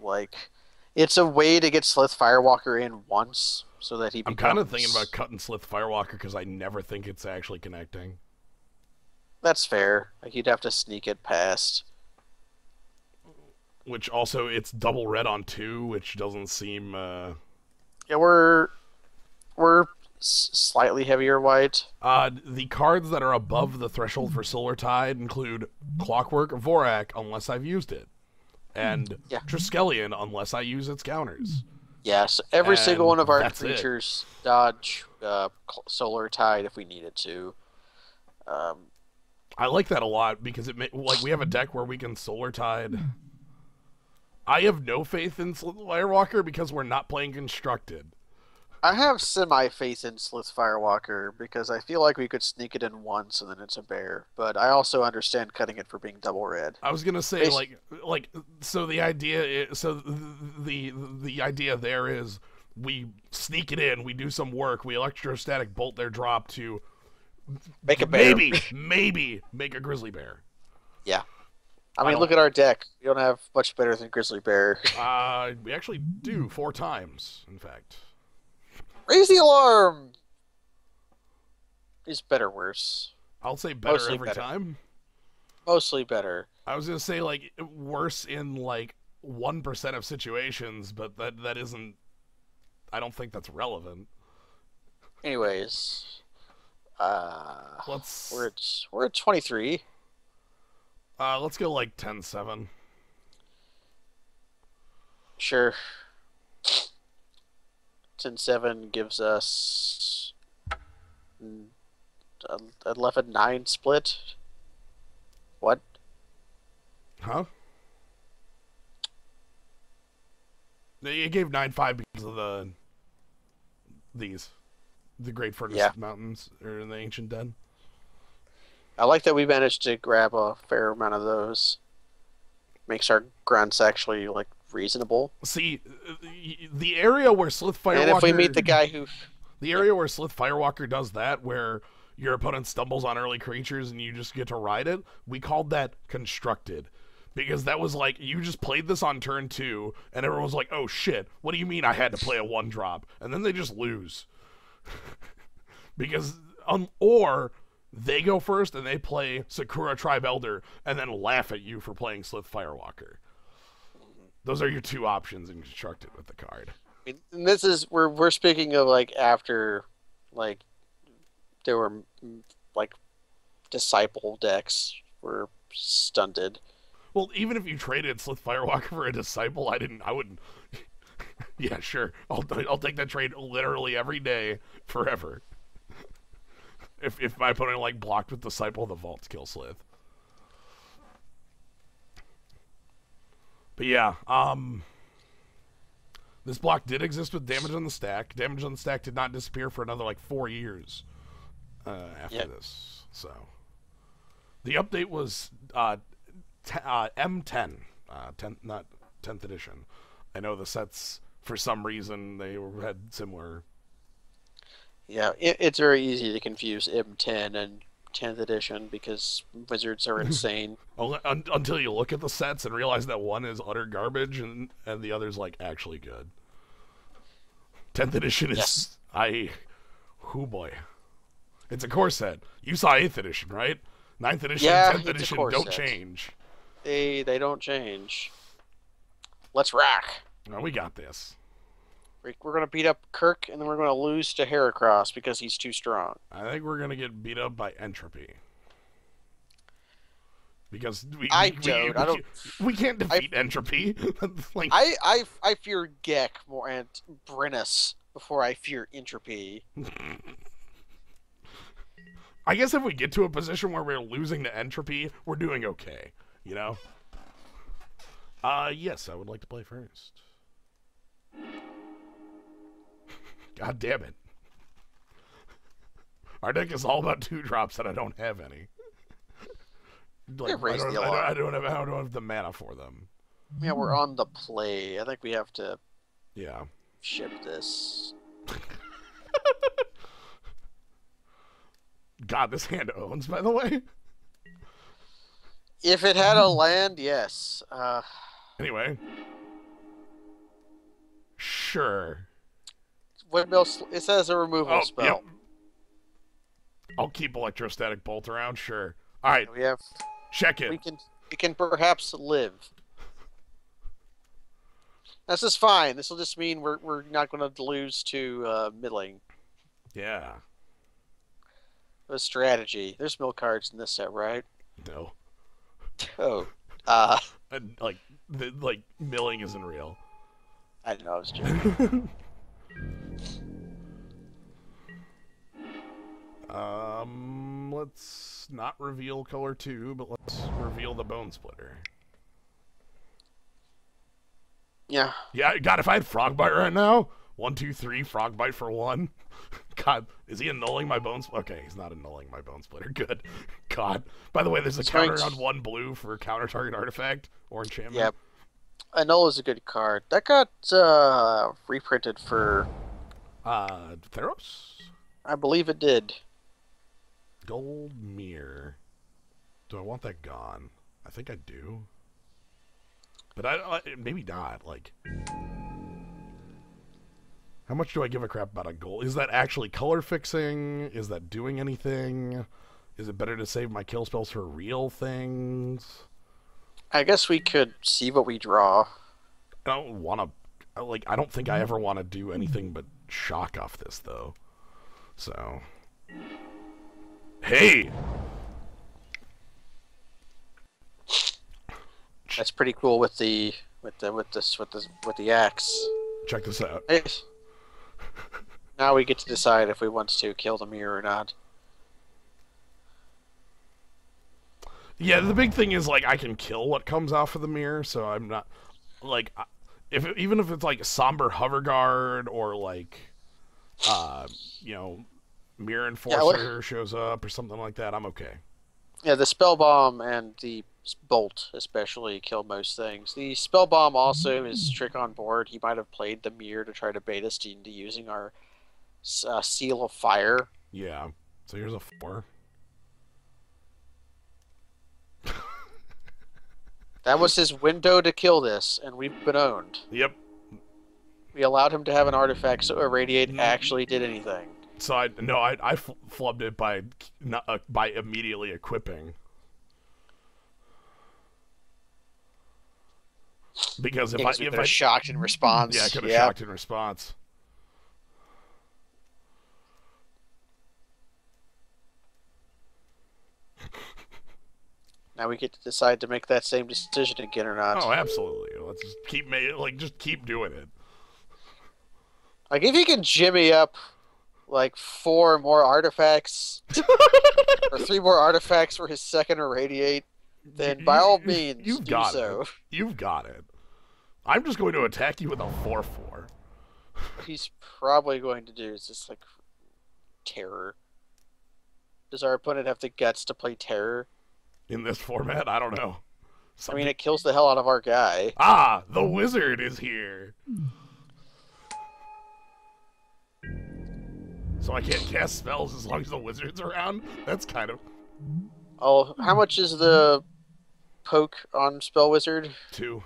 like it's a way to get Slith Firewalker in once so that he becomes... I'm kind of thinking about cutting Slith Firewalker because I never think it's actually connecting. That's fair. Like you'd have to sneak it past. Which also, it's double red on 2, which doesn't seem... Yeah, we're slightly heavier white. The cards that are above the threshold for Solar Tide include Clockwork Vorak, unless I've used it, and Triskelion, unless I use its counters. Yes, every single one of our creatures dodge Solar Tide if we needed to. I like that a lot because we have a deck where we can Solar Tide. I have no faith in Firewalker because we're not playing Constructed. I have semi-faith in Slith Firewalker because I feel like we could sneak it in once and then it's a bear. But I also understand cutting it for being double red. I was gonna say so the idea is, the idea there is we sneak it in, we do some work, we electrostatic bolt their drop to make a bear. Maybe make a grizzly bear. Yeah. I mean, look at our deck. We don't have much better than Grizzly Bear. We actually do 4 times, in fact. Raise the alarm! Is better worse? I'll say better Mostly every better. time. Mostly better. I was gonna say like worse in like 1% of situations, but that isn't. I don't think that's relevant. Anyways, let's. We're at 23. Let's go like 10-7. Sure. 10-7 gives us 11-9 split. What? Huh? It gave 9-5 because of the Great Furnace Mountains or in the Ancient Den. I like that we managed to grab a fair amount of those. Makes our grunts actually like reasonable. See, the area where Slith Firewalker... And if we meet the guy who... The area where Slith Firewalker does that, where your opponent stumbles on early creatures and you just get to ride it, we called that Constructed. Because that was like, you just played this on turn 2, and everyone was like, oh shit, what do you mean I had to play a 1-drop? And then they just lose. Because, or... they go first and they play Sakura Tribe Elder and then laugh at you for playing Slith Firewalker. Those are your 2 options in Constructed with the card. And this is we're speaking of like after like there were like Disciple decks were stunted. Well, even if you traded Slith Firewalker for a Disciple, I wouldn't. Yeah, sure. I'll take that trade literally every day forever. If my opponent like blocked with Disciple, the Vaults kill Slith. But yeah, this block did exist with damage on the stack. Damage on the stack did not disappear for another like 4 years after this. So the update was M10, not 10th edition. I know the sets for some reason they had similar. Yeah, it's very easy to confuse M10 and 10th edition because wizards are insane. Until you look at the sets and realize that one is utter garbage and the other's like actually good. 10th edition is oh boy. It's a core set. You saw 8th edition, right? 9th edition and 10th edition don't change. They don't change. Let's rack. No, we got this. We're going to beat up Kirk, and then we're going to lose to Heracross because he's too strong. I think we're going to get beat up by Entropy. Because we can't defeat Entropy. Like, I fear Gek more and Brennus before I fear Entropy. I guess if we get to a position where we're losing to Entropy, we're doing okay, you know? Yes, I would like to play first. God damn it. Our deck is all about 2-drops and I don't have any. Like, I don't have the mana for them. Yeah, we're on the play. I think we have to Yeah. ship this. God, this hand owns, by the way. If it had a land, yes. Anyway. Sure. Windmill. It says a removal spell. Yep. I'll keep Electrostatic Bolt around, sure. Alright. We have. Check it. We can perhaps live. This is fine. This will just mean we're not going to lose to middling. Yeah. A strategy. There's mill cards in this set, right? No. Oh. And, like milling isn't real. I don't know. I was joking. Let's not reveal color 2, but let's reveal the Bone Splitter. Yeah. Yeah, God, if I had Frogbite right now, 1, 2, 3, Frogbite for 1. God, is he annulling my Bone Splitter? Okay, he's not annulling my Bone Splitter. Good. God. By the way, there's a counter on 1 blue for counter target artifact or enchantment. Yep. Annul is a good card. That got reprinted for... Theros? I believe it did. Gold Mirror. Do I want that gone? I think I do. But I maybe not. Like, how much do I give a crap about a gold? Is that actually color fixing? Is that doing anything? Is it better to save my kill spells for real things? I guess we could see what we draw. I don't want to. Like, I don't think I ever want to do anything but shock off this, though. So, hey. That's pretty cool with the axe. Check this out. Hey. Now we get to decide if we want to kill the mirror or not. Yeah, the big thing is, like, I can kill what comes off of the mirror, so I'm not, like, even if it's like Somber Hoverguard or like, you know, Mirror Enforcer shows up or something like that, I'm okay. Yeah, the Spell Bomb and the Bolt especially kill most things. The Spell Bomb also is trick on board. He might have played the mirror to try to bait us into using our Seal of Fire. Yeah, so here's a 4. That was his window to kill this, and we've been owned. Yep. We allowed him to have an artifact, so Irradiate actually did anything. So I flubbed it by immediately equipping. Because if I shocked in response. Yeah, I could have shocked in response. Now we get to decide to make that same decision again or not. Oh, absolutely. Let's just keep doing it. Like, if you can jimmy up like 4 more artifacts or 3 more artifacts for his second Irradiate, then by all means you've do got so. It. You've got it. I'm just going to attack you with a 4/4. He's probably going to do is just like terror. Does our opponent have the guts to play terror? In this format? I don't know. I mean, it kills the hell out of our guy. Ah, the wizard is here. So I can't cast spells as long as the wizard's around? That's kind of... Oh, how much is the poke on Spell Wizard? 2.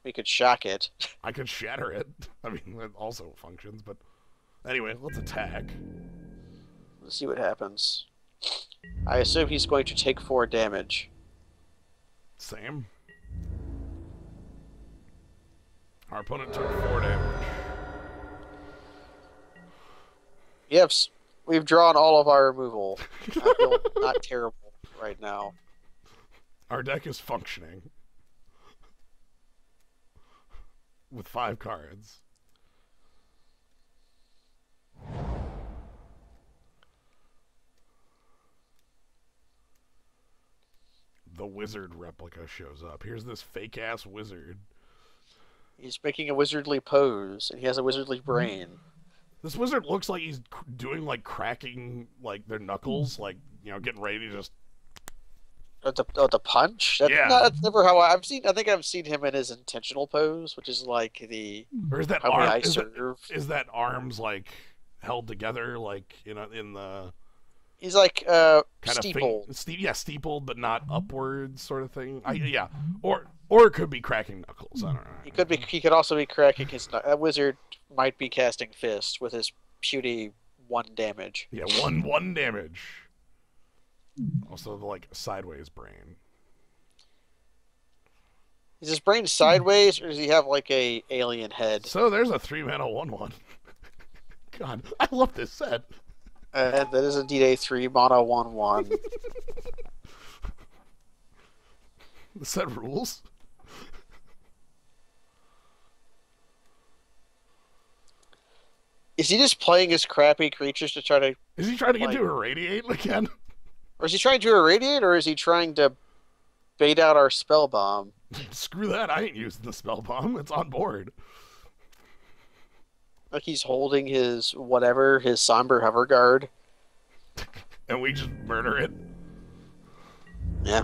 We could shock it. I could shatter it. I mean, it also functions, but... Anyway, let's attack. Let's see what happens. I assume he's going to take 4 damage. Same. Our opponent took 4 damage. Yes, we've drawn all of our removal. I feel not terrible right now. Our deck is functioning. With 5 cards. the wizard replica shows up. Here's this fake ass wizard. He's making a wizardly pose, and he has a wizardly brain. This wizard looks like he's doing like cracking like their knuckles, like getting ready to just. The punch? That's never how I've seen. I think I've seen him in his intentional pose, which is like the. Or is that how arm? I serve. Is that arms like held together, like in the. He's like kind steepled. Of steepled, but not upwards, sort of thing. Yeah, or it could be cracking knuckles. I don't know. He could also be cracking his. That wizard might be casting fist with his puny 1 damage. Yeah, one damage. Also, the sideways brain. Is his brain sideways, or does he have like a alien head? So there's a 3-mana 1/1. God, I love this set. That is indeed a 3-mana 1/1. The set rules. Is he just playing his crappy creatures to try to... Is he trying to get to irradiate again? Or is he trying to irradiate, or is he trying to bait out our spell bomb? Screw that, I ain't using the spell bomb. It's on board. Like he's holding his whatever, his somber hover guard. And we just murder it? Yeah.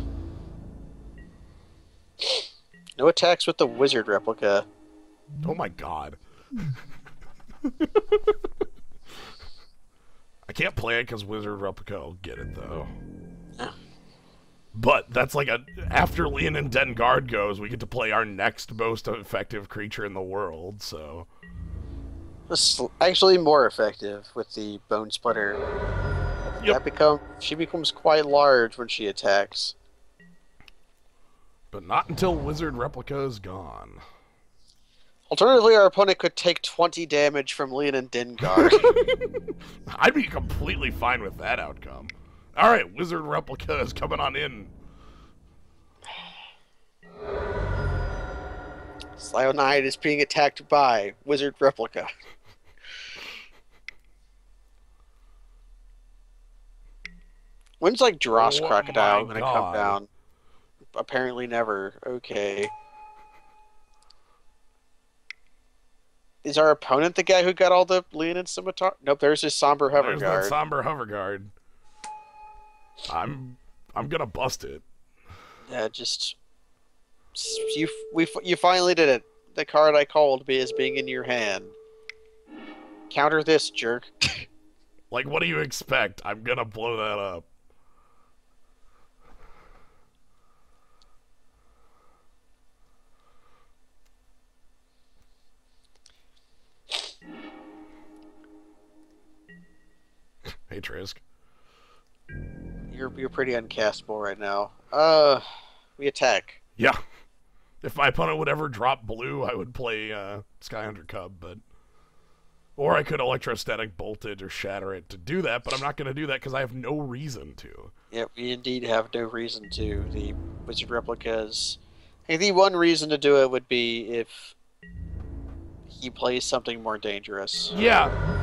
No attacks with the wizard replica. Oh my god. I can't play it because wizard replica will get it though. Yeah. But that's like after Leon and Den Guard goes, we get to play our next most effective creature in the world, so. It's actually more effective with the Bone Splitter. Yep. She becomes quite large when she attacks. But not until wizard replica is gone. Alternatively, our opponent could take 20 damage from Leon and Dengard. I'd be completely fine with that outcome. Alright, wizard replica is coming on in. Cyanide is being attacked by wizard replica. When's Dross Crocodile gonna come down? Apparently never. Okay. Is our opponent the guy who got all the Leon and Scimitar? Nope, there's his Somber Hover Guard. There's that Somber Hover Guard. I'm gonna bust it. Yeah, just you finally did it. The card I called me as being in your hand. Counter this, jerk. Like, what do you expect? I'm gonna blow that up. Hey, Trisk. You're pretty uncastable right now. We attack. Yeah. If my opponent would ever drop blue, I would play Skyhunter Cub, but... Or I could Electrostatic Bolt it or Shatter it to do that, but I'm not going to do that because I have no reason to. Yep, we indeed have no reason to. The Wizard Replicas... Hey, the one reason to do it would be if he plays something more dangerous. Yeah.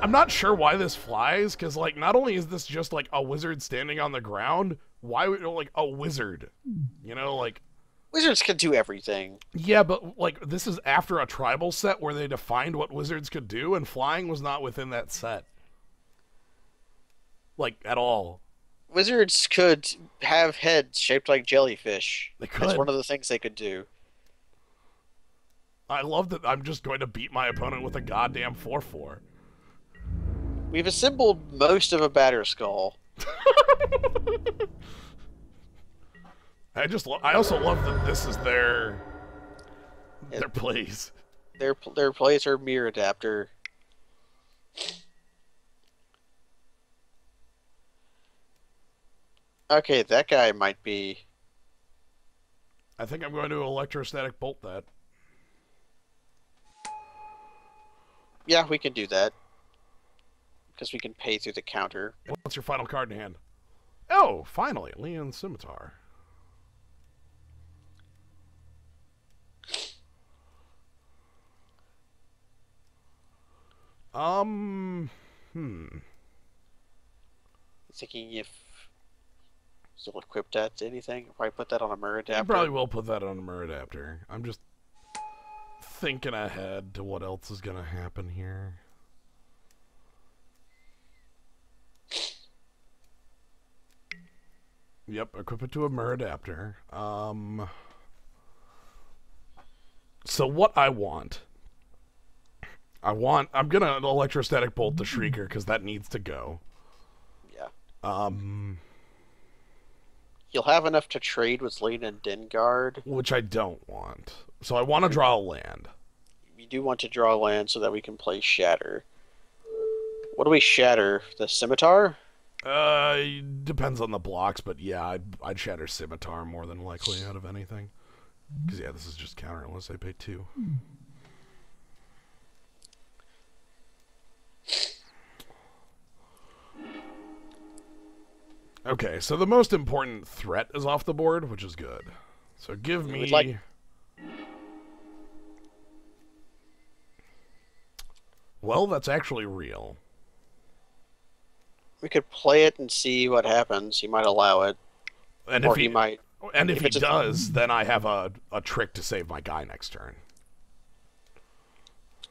I'm not sure why this flies, because, not only is this just, a wizard standing on the ground, why would, a wizard? Wizards can do everything. Yeah, but, this is after a tribal set where they defined what wizards could do, and flying was not within that set. At all. Wizards could have heads shaped like jellyfish. They could. That's one of the things they could do. I love that I'm just going to beat my opponent with a goddamn 4/4. We've assembled most of a Batterskull. I also love that this is their plays. Their plays are Mirror Adapter. Okay, that guy might be... I think I'm going to Electrostatic Bolt that. Yeah, we can do that. Because we can pay through the counter. What's your final card in hand? Oh, finally, Leon's Scimitar. Thinking if Still equip that to anything? Probably put that on a mirror You adapter. probably will put that on a mirror adapter. I'm just thinking ahead to what else is gonna happen here. Yep, equip it to a mirror adapter. So what I'm gonna electrostatic bolt the Shrieker because that needs to go. Yeah. You'll have enough to trade with Lane and Dengard. Which I don't want. So I want to draw a land. You do want to draw land so that we can play Shatter. What do we shatter? The Scimitar? Depends on the blocks, but yeah, I'd shatter Scimitar more than likely out of anything. Because yeah, this is just counter unless I pay 2. Okay, so the most important threat is off the board, which is good. So give me... Well, that's actually real. We could play it and see what happens. He might allow it. And or if he might... And if he does, then I have a trick to save my guy next turn.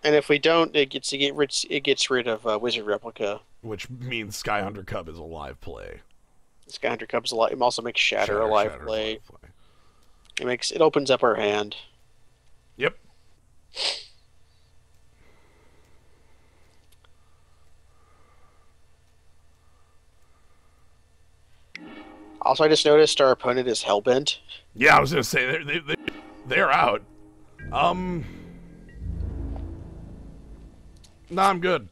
And if we don't, it gets rid of Wizard Replica. Which means Skyhunter Cub is a live play. Skyhunter Cub's a live. It also makes Shatter a live play. It opens up our hand. Yep. Also, I just noticed our opponent is Hellbent. Yeah, I was gonna say they're out. Nah, I'm good.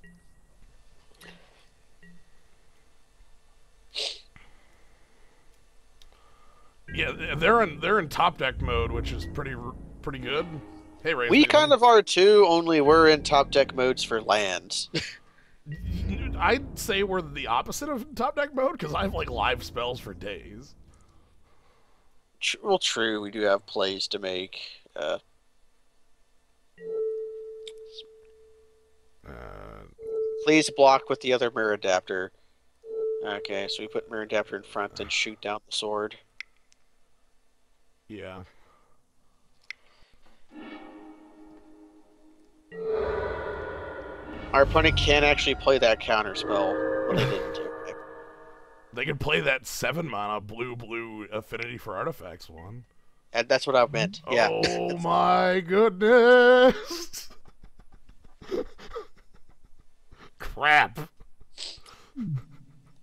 Yeah, they're in top deck mode, which is pretty good. Hey, Ray. We kind of are too. Only we're in top deck modes for lands. I'd say we're the opposite of top deck mode because I have like live spells for days. Well, true. We do have plays to make. Please block with the other mirror adapter. Okay, so we put mirror adapter in front and shoot down the sword. Yeah. Our opponent can actually play that counter spell, but they didn't do it. They could play that 7 mana blue affinity for artifacts one. And that's what I meant. Yeah. Oh my goodness! Crap.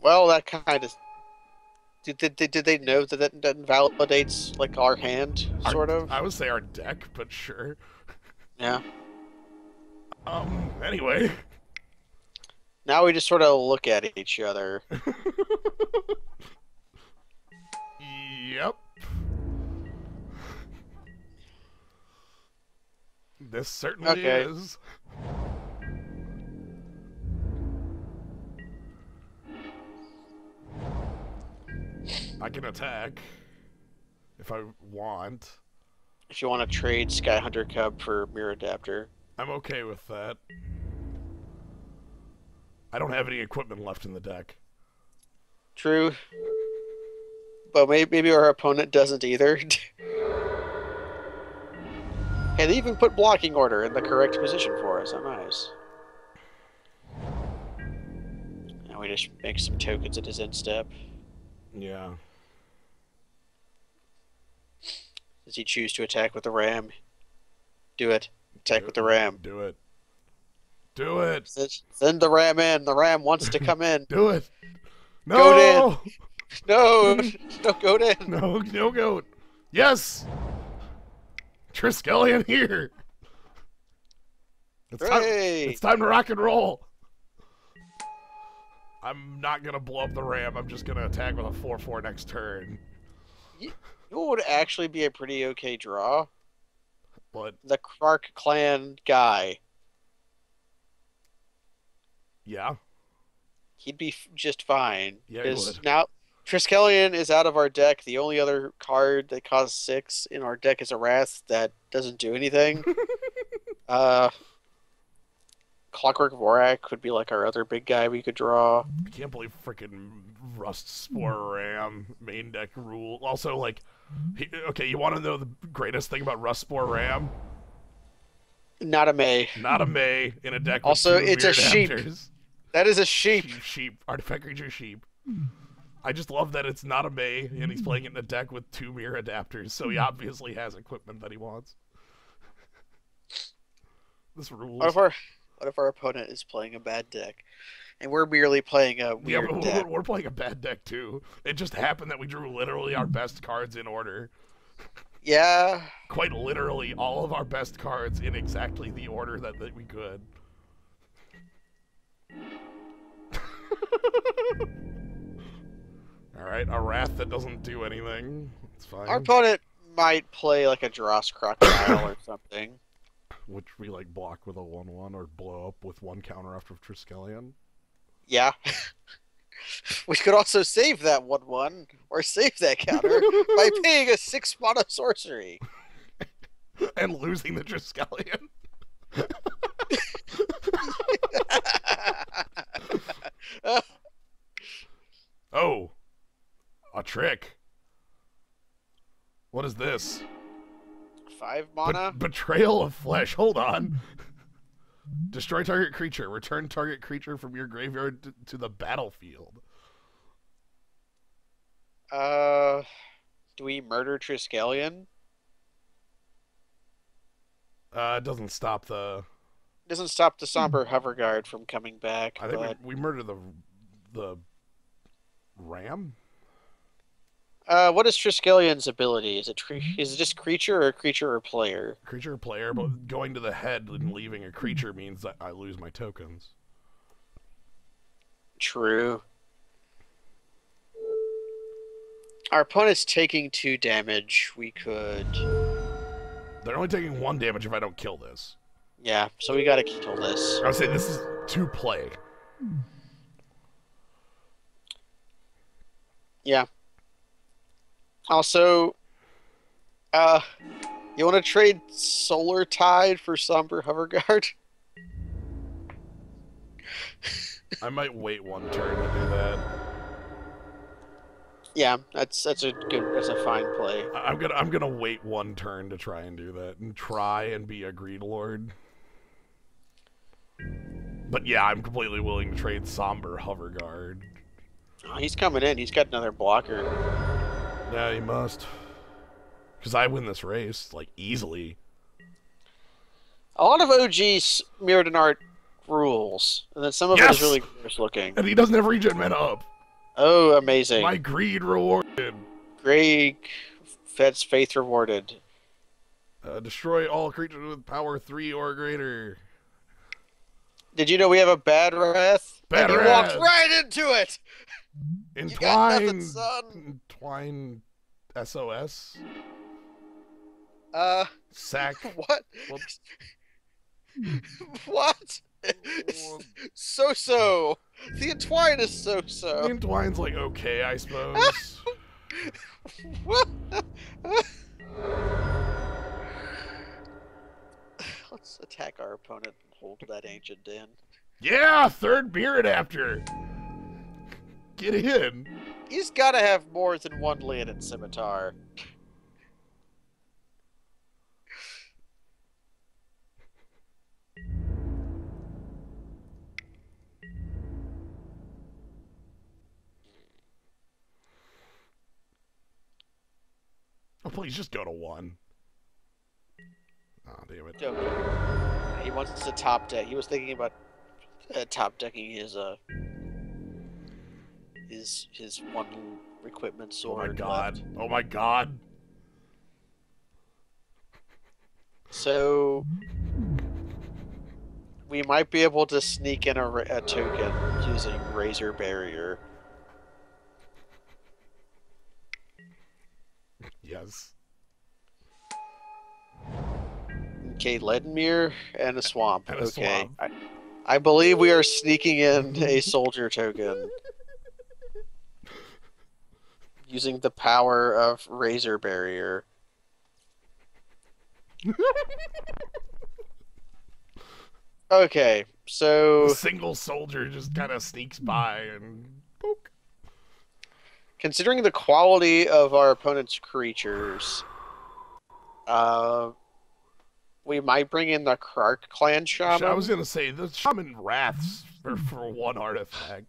Well, that kind of. Did they know that validates like our hand, sort of? I would say our deck, but sure. Yeah. Anyway. Now we just sort of look at each other. Yep. This certainly is. I can attack if I want. If you want to trade Skyhunter Cub for Mirror Adapter. I'm okay with that. I don't have any equipment left in the deck. True. But maybe our opponent doesn't either. Hey, they even put blocking order in the correct position for us. Oh, nice. Now we just make some tokens at his end step. Yeah. Does he choose to attack with the ram? Do it. Attack with the ram. Do it. Do it. Send the ram in. The ram wants to come in. Do it. No. Goat in. No. No goat in. No goat. Yes. Triskelion here. It's time to rock and roll. I'm not going to blow up the ram. I'm just going to attack with a 4/4 next turn. You would actually be a pretty okay draw. What? The Clark Clan guy. Yeah. He'd be just fine. Yeah, he would. Now, Triskelion is out of our deck. The only other card that costs 6 in our deck is a Wrath that doesn't do anything. Clockwork Vorak could be like our other big guy we could draw. I can't believe freaking Rust Spore Ram main deck rule. Also, like, okay, you want to know the greatest thing about Rust Spore Ram? Not a May. Not a May in a deck with Also, two it's a weird sheep. adapters. That is a sheep. Sheep. Artifact creature sheep. I just love that it's not a May, and he's playing it in a deck with two mirror adapters, so he obviously has equipment that he wants. This rules. What if our opponent is playing a bad deck, and we're merely playing a weird deck? We're playing a bad deck too. It just happened that we drew literally our best cards in order. Yeah. Quite literally, all of our best cards in exactly the order that we could. Alright, a Wrath that doesn't do anything. It's fine. Our opponent might play like a Dross Crocodile or something. Which we like block with a 1/1 or blow up with one counter after Triskelion. Yeah. We could also save that 1/1 or save that counter by paying a 6-mana sorcery. And losing the Triskelion. Oh. A trick. What is this? 5 mana? Betrayal of Flesh. Hold on. Destroy target creature. Return target creature from your graveyard to the battlefield. Do we murder Triskelion? It doesn't stop the... Doesn't stop the Somber Hoverguard from coming back. I think we murder the ram? What is Triskelion's ability? Is it just creature or player? Creature or player, but going to the head and leaving a creature means that I lose my tokens. True. Our opponent's taking 2 damage. We could... They're only taking 1 damage if I don't kill this. Yeah, so we gotta kill this. I would say this is to play. Yeah. Also, you want to trade Solar Tide for Somber Hoverguard? I might wait 1 turn to do that. Yeah, that's a fine play. I'm gonna wait 1 turn to try and do that and try and be a Greed Lord. But yeah, I'm completely willing to trade Somber Hoverguard. Oh, he's coming in. He's got another blocker. Yeah, he must. Because I win this race, like, easily. A lot of OG's Mirrodin art rules, and then some of it is really gross looking. And he doesn't have regen mana up. Oh, amazing. My greed rewarded. Greg Fed's faith rewarded. Destroy all creatures with power 3 or greater. Did you know we have a bad Wrath? Bad and he Wrath. walked right into it! Entwine. You got nothing, son. Entwine SOS. Sack. What? Whoops. What? So-so. The Entwine is so-so. The Entwine's like okay, I suppose. What? Let's attack our opponent and hold that ancient in. Yeah, 3rd beer adapter. Get in. He's got to have more than 1 Leonid Scimitar. Oh, please just go to 1. Oh, damn it. Okay. He wants to top deck. He was thinking about top decking his 1 equipment sword. Oh my god. left. Oh my god. So we might be able to sneak in a token using Razor Barrier. Yes. Okay, Leadenmere and a swamp. And a okay. swamp. I believe we are sneaking in a soldier token. Using the power of Razor Barrier. Okay. So, The single soldier just kind of sneaks by and poke. considering the quality of our opponent's creatures, we might bring in the Krark clan shaman. I was gonna say the shaman wraths for one artifact.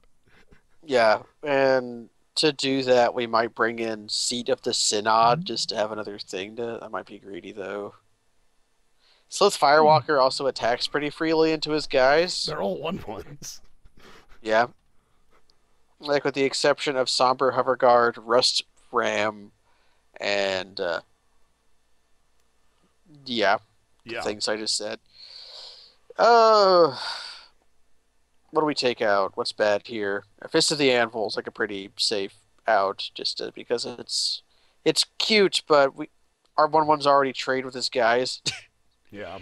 Yeah, and to do that, we might bring in Seat of the Synod just to have another thing to. That might be greedy though. Slith Firewalker also attacks pretty freely into his guys. They're all 1/1s. Yeah. Like with the exception of Somber Hoverguard, Rust Ram, and yeah, the things I just said. What do we take out? What's bad here? A Fist of the Anvil is like a pretty safe out, just because it's cute, but our 1/1's already trade with his guys. Yeah.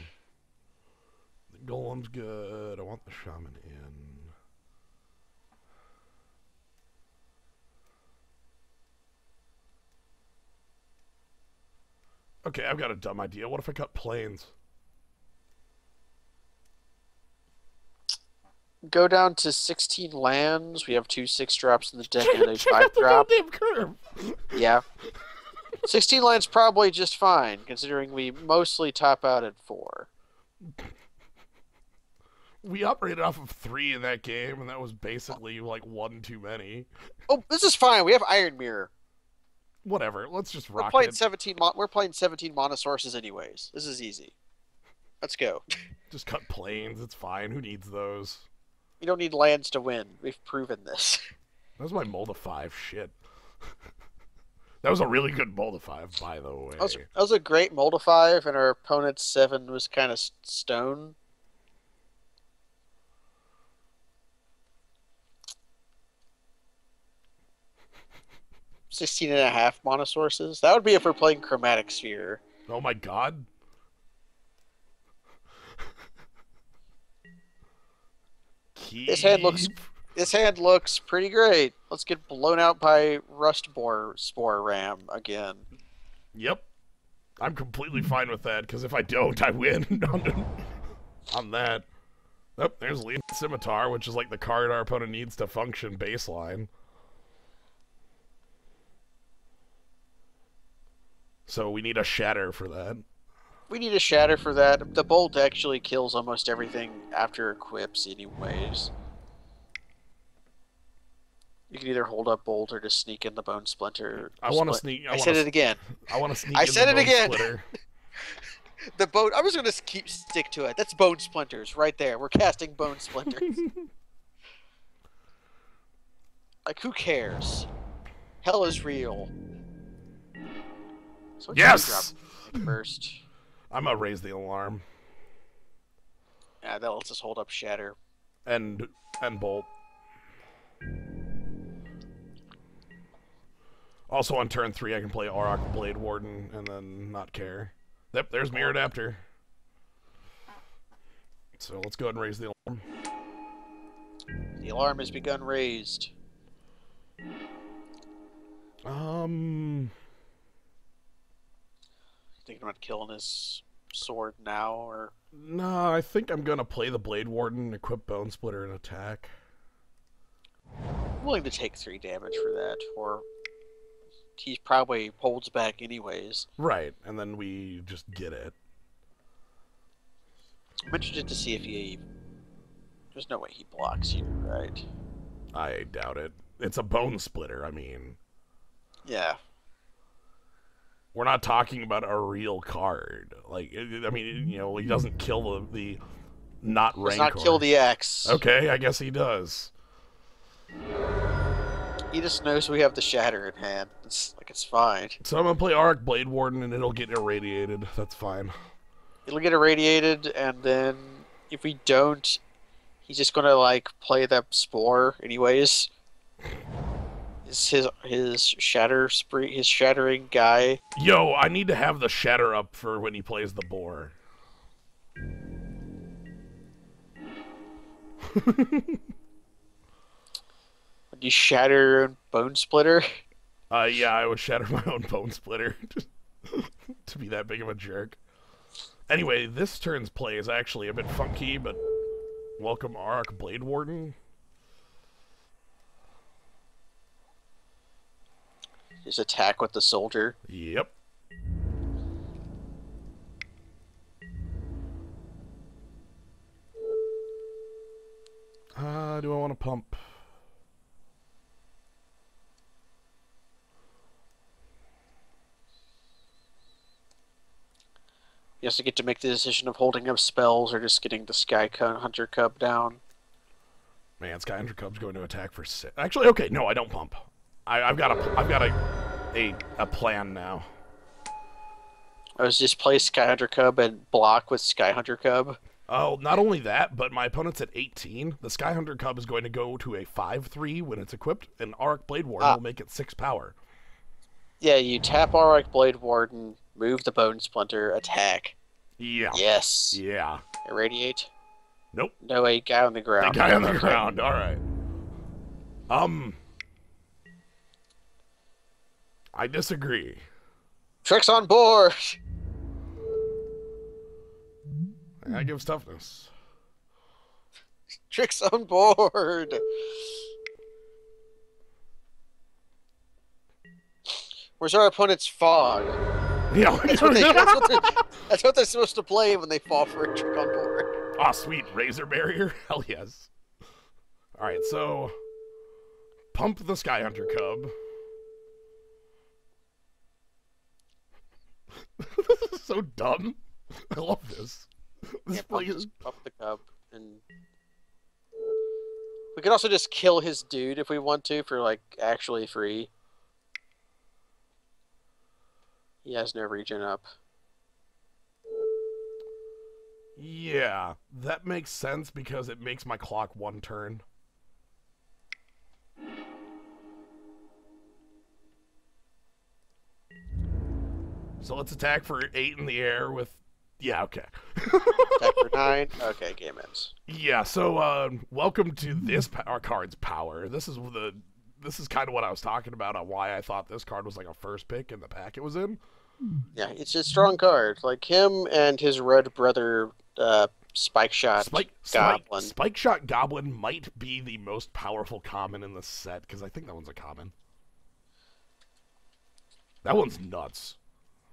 The golem's good. I want the shaman in. Okay, I've got a dumb idea. What if I cut planes? Go down to 16 lands. We have 2 6-drops in the deck and a 5-drop. Curve. Yeah. 16 lands probably just fine, considering we mostly top out at 4. We operated off of 3 in that game, and that was basically like 1 too many. Oh, this is fine. We have Iron Mirror. Whatever. Let's just rock We're playing it. 17. We're playing 17 mana sources anyways. This is easy. Let's go. Just cut planes. It's fine. Who needs those? You don't need lands to win. We've proven this. That was my Molda 5 shit. That was a really good Molda 5, by the way. That was a great Molda 5, and our opponent's 7 was kind of stone. $16.5 mana sources. That would be if we're playing Chromatic Sphere. Oh my god. This hand looks pretty great. Let's get blown out by Spore Ram again. Yep. I'm completely fine with that, because if I don't, I win on that. Oh, there's Lead Scimitar, which is like the card our opponent needs to function baseline. So we need a Shatter for that. We need a Shatter for that. The Bolt actually kills almost everything after equips anyways. You can either hold up Bolt or just sneak in the Bone Splinter. I want to sneak. I said it again. I want to sneak I in said the it Bone again. Splitter. The Bone... I was going to stick to it. That's Bone Splinters right there. We're casting Bone Splinters. Like, who cares? Hell is real. So Yes! First. I'm going to raise the alarm. Yeah, that lets us hold up Shatter. And Bolt. Also on turn 3, I can play Auroch Blade Warden and then not care. Yep, there's Mirror Adapter. So let's go ahead and raise the alarm. The alarm has begun raised. Thinking about killing his sword now, or? No, I think I'm gonna play the Blade Warden, equip Bone Splitter, and attack. I'm willing to take 3 damage for that, or he probably holds back anyways. Right, and then we just get it. I'm interested to see if he... There's no way he blocks here, right? I doubt it. It's a Bone Splitter, I mean. Yeah. We're not talking about a real card. Like, I mean, you know, he doesn't kill the not Rancor. Does not kill the X. Okay, I guess he does. He just knows we have the Shatter in hand. It's fine. So I'm gonna play Auroch Blade Warden, and it'll get irradiated. That's fine. It'll get irradiated, and then if we don't, he's just gonna like play that Spore anyways. His shatter spree, his shattering guy. Yo, I need to have the Shatter up for when he plays the Boar. Would you shatter your own Bone Splitter? Yeah, I would shatter my own Bone Splitter to be that big of a jerk. Anyway, this turn's play is actually a bit funky, but Welcome, Arc Blade Warden. Just attack with the soldier. Yep. Do I want to pump? You also get to make the decision of holding up spells or just getting the Sky Hunter Cub down. Man, Sky Hunter Cub's going to attack for 6. Actually, okay, no, I don't pump. I've got a plan now. I was just play Sky Hunter Cub and block with Sky Hunter Cub. Oh, not only that, but my opponent's at 18. The Sky Hunter Cub is going to go to a 5/3 when it's equipped, and Auric Blade Warden will make it 6 power. Yeah, you tap Auric Blade Warden, move the Bone Splinter, attack. Yeah. Yes. Yeah. Irradiate? Nope. No, a guy on the ground. A guy on the ground, alright. I disagree. Tricks on board! That gives toughness. Tricks on board! Where's our opponent's fog? Yeah, That's what they're supposed to play when they fall for a trick on board. Ah, sweet. Razor Barrier? Hell yes. Alright, so... Pump the Sky Hunter Cub. This is so dumb. I love this. Pump the Cub. And we could also just kill his dude if we want to for, like, actually free. He has no regen up. Yeah, that makes sense because it makes my clock 1 turn. So let's attack for 8 in the air with... Yeah, okay. Attack for 9? Okay, game ends. Yeah, so welcome to this card's power. This is kind of what I was talking about on why I thought this card was like a first pick in the pack it was in. Yeah, it's a strong card. Like him and his red brother, Spike Shot Goblin. Spike Shot Goblin might be the most powerful common in the set, because I think that one's a common. That one's nuts.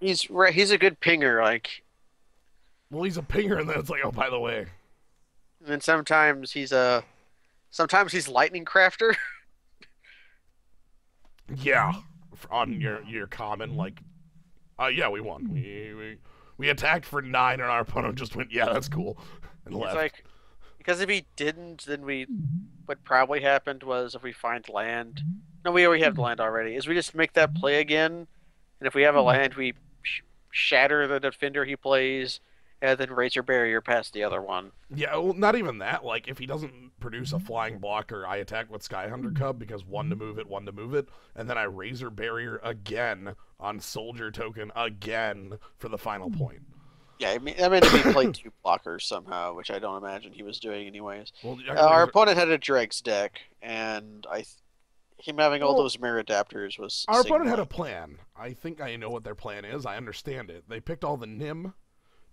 He's a good pinger, like... Well, he's a pinger, and then it's like, oh, by the way. And then sometimes he's Lightning Crafter. Yeah, on your common, like... yeah, we won. We attacked for 9, and our opponent just went, yeah, that's cool, and left. Like, because if he didn't, then what probably happened was if we find land... No, we already have the land already. Is we just make that play again, and if we have a land, we shatter the defender he plays, and then Razor Barrier past the other one. Yeah, well, not even that. Like, if he doesn't produce a flying blocker, I attack with Sky Hunter Cub because 1 to move it, and then I Razor Barrier again on Soldier Token again for the final point. Yeah, I mean if he played 2 blockers somehow, which I don't imagine he was doing anyways. Well, our opponent had a Dregs deck, and him having all those mirror adapters was... Our opponent had a plan. I think I know what their plan is. I understand it. They picked all the Nim.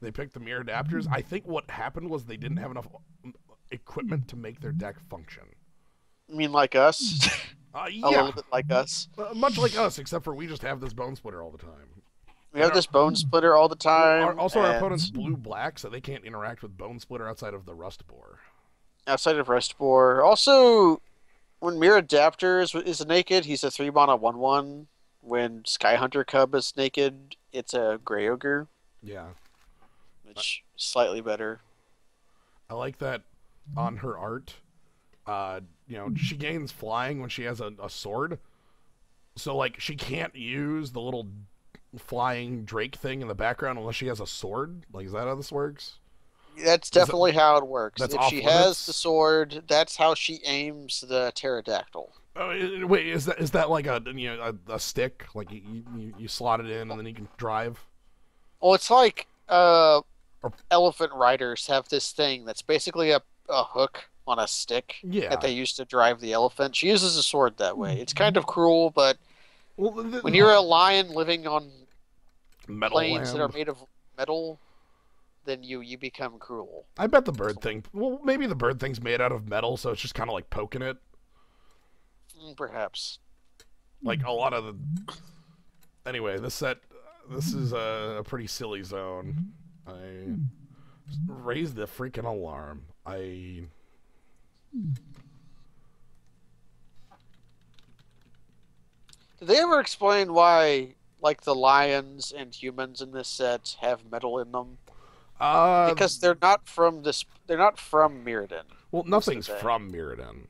They picked the mirror adapters. I think what happened was they didn't have enough equipment to make their deck function. You mean like us? Yeah. A little bit like us. Much like us, except for we just have this Bone Splitter all the time. We have this Bone Splitter all the time. Also, our opponent's blue-black, so they can't interact with Bone Splitter outside of the Rust Boar. Outside of Rust Boar. Also, when Mirror Adapter is naked, he's a 3-mana 1/1. When Sky Hunter Cub is naked, it's a Grey Ogre. Yeah. Which is slightly better. I like that on her art. She gains flying when she has a sword. So, like, she can't use the little flying Drake thing in the background unless she has a sword. Like, is that how this works? That's definitely how it works. If she has the sword, that's how she aims the pterodactyl. Oh, wait, is that like a stick? Like you slot it in and then you can drive? Well, it's like elephant riders have this thing that's basically a hook on a stick that they use to drive the elephant. She uses a sword that way. It's kind of cruel, but when you're a lion living on metal plains land that are made of metal, then you become cruel. I bet the bird thing. Well, maybe the bird thing's made out of metal, so it's just kind of like poking it. Perhaps. Like a lot of the. Anyway, this set. This is a pretty silly zone. I raised the freaking alarm. Did they ever explain why, like, the lions and humans in this set have metal in them? Because they're not from this. They're not from Mirrodin. Well, nothing's from Mirrodin.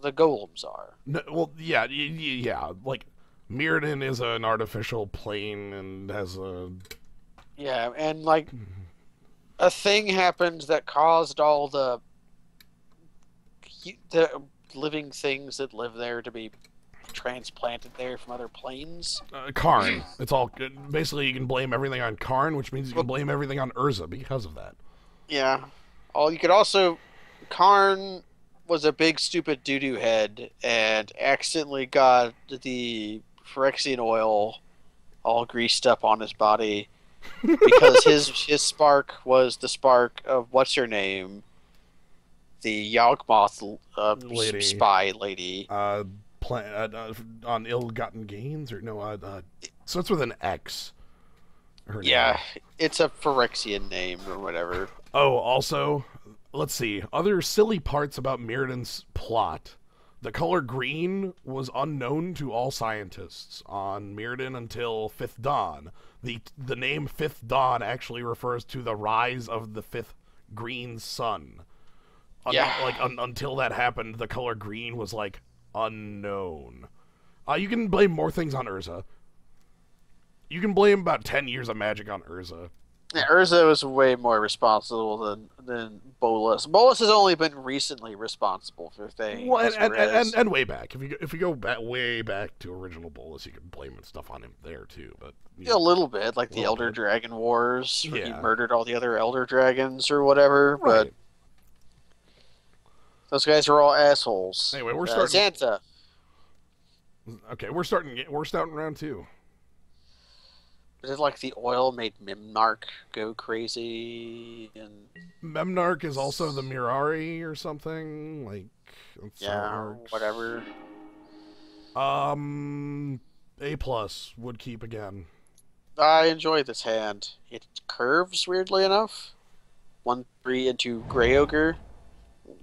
The golems are. No, well, yeah. Like, Mirrodin is an artificial plane and has a. Yeah, and like, a thing happened that caused all the living things that live there to be transplanted there from other planes. Karn. It's all basically you can blame everything on Karn, which means you can blame everything on Urza because of that. Yeah. You could also Karn was a big stupid doo-doo head and accidentally got the Phyrexian oil all greased up on his body because his spark was the spark of what's her name, the Yawgmoth spy lady. On ill-gotten gains or no? Starts with an X. Yeah, it's a Phyrexian name or whatever. Oh, also, let's see. Other silly parts about Mirrodin's plot. The color green was unknown to all scientists on Mirrodin until Fifth Dawn. The name Fifth Dawn actually refers to the rise of the fifth green sun. Until that happened, the color green was like unknown. You can blame more things on Urza. You can blame about 10 years of magic on Urza. Yeah, Urza was way more responsible than Bolas. Bolas has only been recently responsible for things. Well, and way back. If you go way back to original Bolas, you can blame stuff on him there too. But a little bit, like the Elder Dragon Wars, where he murdered all the other Elder Dragons or whatever. Right. But those guys are all assholes. Anyway, we're starting. Xantha. Okay, we're starting round 2. Is it like the oil made Memnarch go crazy? And Memnarch is also the Mirari or something like. Whatever. A+ would keep again. I enjoy this hand. It curves weirdly enough. 1/3 into Grey Ogre.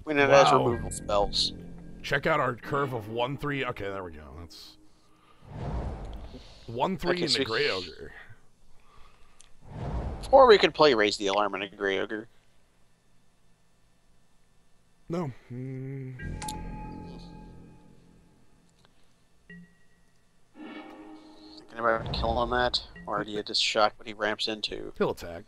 When it has removal spells. Check out our curve of 1/3. Okay, there we go. That's 1/3 into Grey Ogre. Or we could play Raise the Alarm in a Grey Ogre. No. Thinking about killing that? Or do you just shock what he ramps into? He'll attack.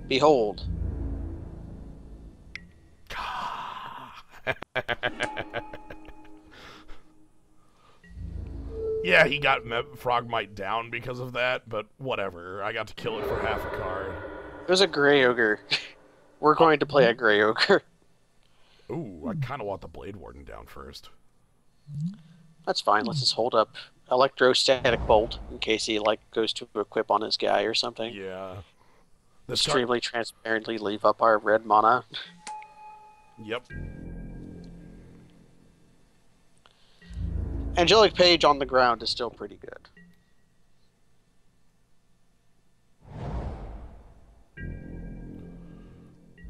Behold. Yeah, he got Frogmite down because of that, but whatever. I got to kill it for half a card. It was a Grey Ogre. We're going to play a Grey Ogre. Ooh, I kind of want the Blade Warden down first. That's fine. Let's just hold up Electrostatic Bolt in case he goes to equip on his guy or something. Yeah. Extremely transparently leave up our red mana. Yep. Angelic Page on the ground is still pretty good.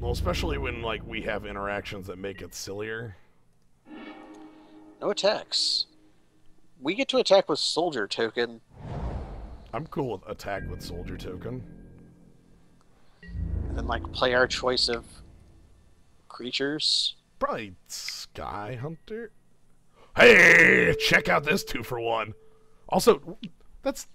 Well, especially when we have interactions that make it sillier. No attacks. We get to attack with Soldier Token. I'm cool with attack with Soldier Token. And then play our choice of creatures. Probably Sky Hunter. Hey, check out this 2-for-1. Also, that's.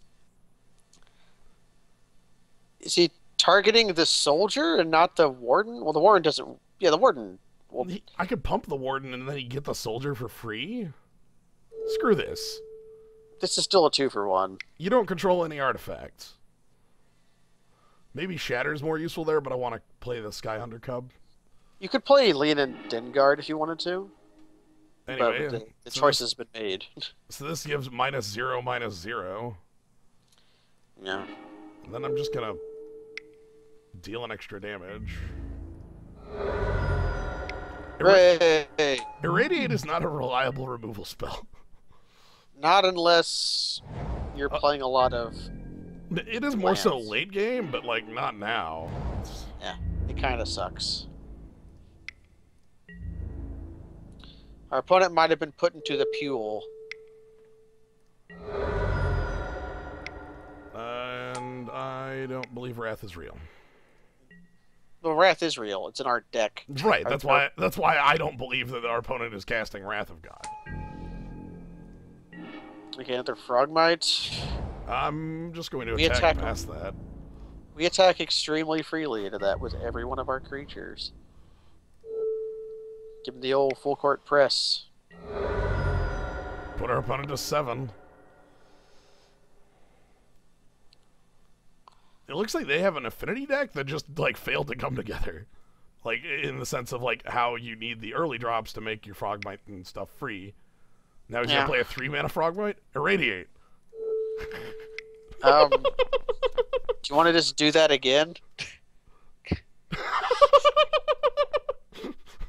Is he targeting the soldier and not the warden? Well, the warden doesn't. Yeah, the warden. Well, I could pump the warden and then he'd get the soldier for free. Screw this. This is still a 2-for-1. You don't control any artifacts. Maybe Shatter's more useful there, but I want to play the Sky Hunter Cub. You could play Leonin Dengard if you wanted to. Anyway, but the so choice has been made. this gives -0, -0. Yeah. And then I'm just gonna deal an extra damage. Hooray! Irradiate is not a reliable removal spell. Not unless you're playing a lot of. It is more so lands. late game, but like not now. Yeah, it kind of sucks. Our opponent might have been put into the Pule. And I don't believe Wrath is real. Well, Wrath is real. It's in our deck. Right. That's why I don't believe that our opponent is casting Wrath of God. Okay, another Frogmite. I'm just going to We attack attack past that. We attack extremely freely into that with every one of our creatures. Give him the old full court press. Put our opponent to 7. It looks like they have an affinity deck that just like failed to come together. Like in the sense of like how you need the early drops to make your Frogmite and stuff free. Now he's gonna play a 3-mana Frogmite? Irradiate. Do you want to just do that again?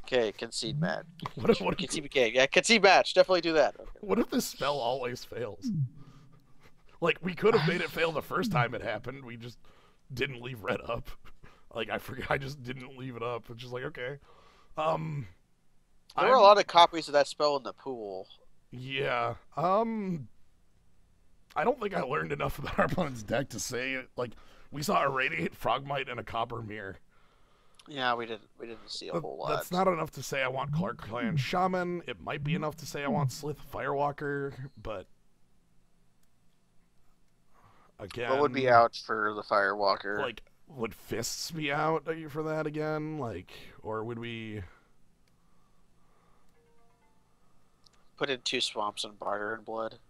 Okay, concede match. Concede match. Definitely do that. Okay. What if this spell always fails? Like, we could have made it fail the first time it happened. We just didn't leave red up. Like, I forget. I just didn't leave it up. It's just like, okay. There were a lot of copies of that spell in the pool. Yeah. I don't think I learned enough about our opponent's deck to say it. Like, we saw Irradiate, Frogmite, and a Copper Mirror. Yeah, we didn't see a whole lot. That's not enough to say I want Clark Clan Shaman. It might be enough to say I want Slith Firewalker, but again, what would be out for the Firewalker? Like, would Fists be out for that again? Like, or would we put in 2 swamps and barter and blood?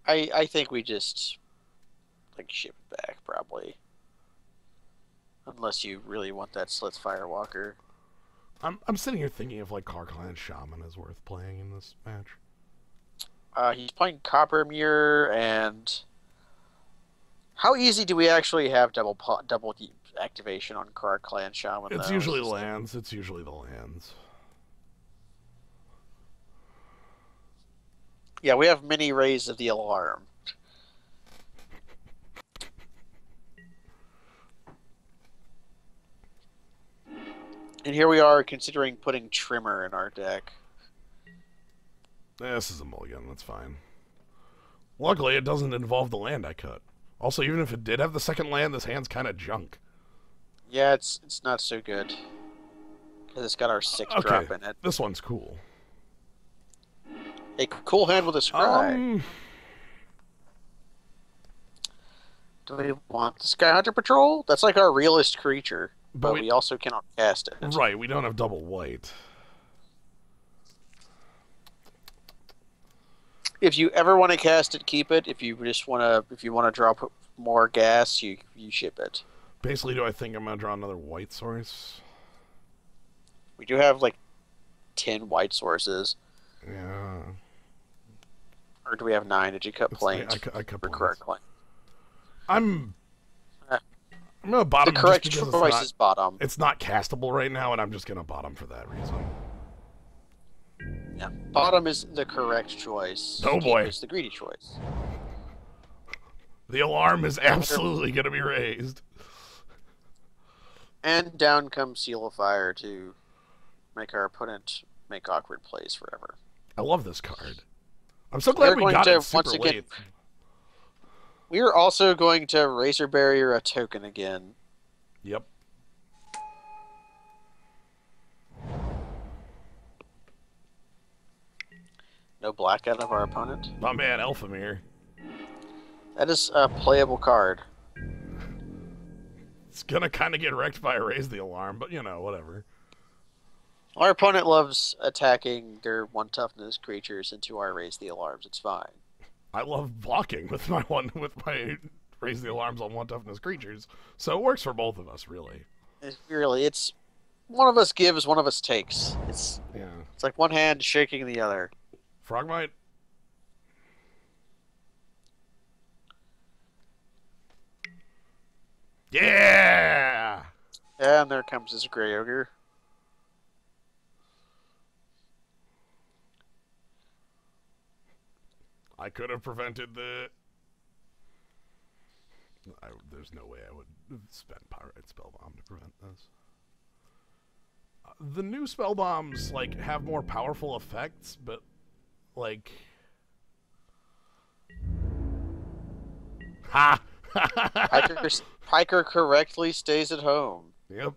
I think we just like ship it back probably. Unless you really want that Slith Firewalker. I'm sitting here thinking if like Clark Clan Shaman is worth playing in this match. He's playing Copper Mirror, and how easy do we actually have double activation on Clark Clan Shaman? It's usually lands. It's usually the lands. Yeah, we have many Rays of the Alarm. And here we are considering putting Trimmer in our deck. This is a mulligan, that's fine. Luckily, it doesn't involve the land I cut. Also, even if it did have the second land, this hand's kind of junk. Yeah, it's not so good. Because it's got our 6 drop in it. This one's cool. A cool hand with a scry. Do we want the Sky Hunter Patrol? That's like our realist creature. But we also cannot cast it. Right, we don't have double white. If you ever want to cast it, keep it. If you want to drop more gas, you ship it. Basically, do I think I'm gonna draw another white source? We do have like 10 white sources. Yeah. Or do we have 9? Did you cut planes? I cut planes. Correct planes. I'm gonna bottom. The correct just choice is bottom. It's not castable right now, and I'm just gonna bottom for that reason. Yeah, bottom is the correct choice. Oh boy, it's the greedy choice. The alarm is absolutely gonna be raised. And down comes Seal of Fire to make our opponent make awkward plays forever. I love this card. I'm so glad we got it super late. We are also going to Razor Barrier a token again. Yep. No black out of our opponent. My man, Elfamir. That is a playable card. It's gonna kind of get wrecked by a Raise the Alarm, but you know, whatever. Our opponent loves attacking their 1 toughness creatures into our Raise the Alarms. It's fine. I love blocking with my Raise the Alarms on 1 toughness creatures, so it works for both of us, really. It's one of us gives, one of us takes. Yeah. It's like one hand shaking the other. Frogmite. Yeah! And there comes his Grey Ogre. I could have prevented the... there's no way I would spend Pyrite Spellbomb to prevent this. The new spell bombs like have more powerful effects, but like, ha! Piker correctly stays at home. Yep.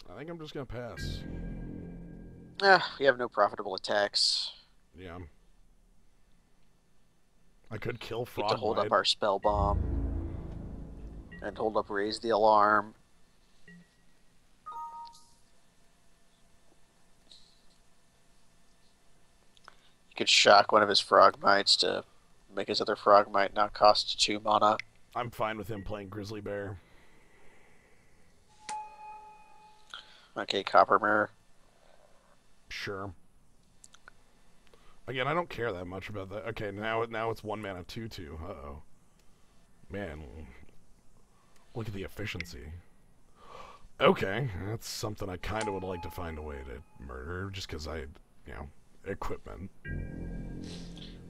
I think I'm just gonna pass. We have no profitable attacks. Yeah. I could kill We get to hold Frogmite. up our spell bomb. And hold up raise the alarm. You could shock one of his Frogmites to make his other Frogmite not cost 2 mana. I'm fine with him playing Grizzly Bear. Okay, Copper Mirror. Sure. Again, I don't care that much about that. Okay, now it's 1 mana 2/2. Uh-oh. Man, look at the efficiency. Okay, that's something I kind of would like to find a way to murder, just because equipment.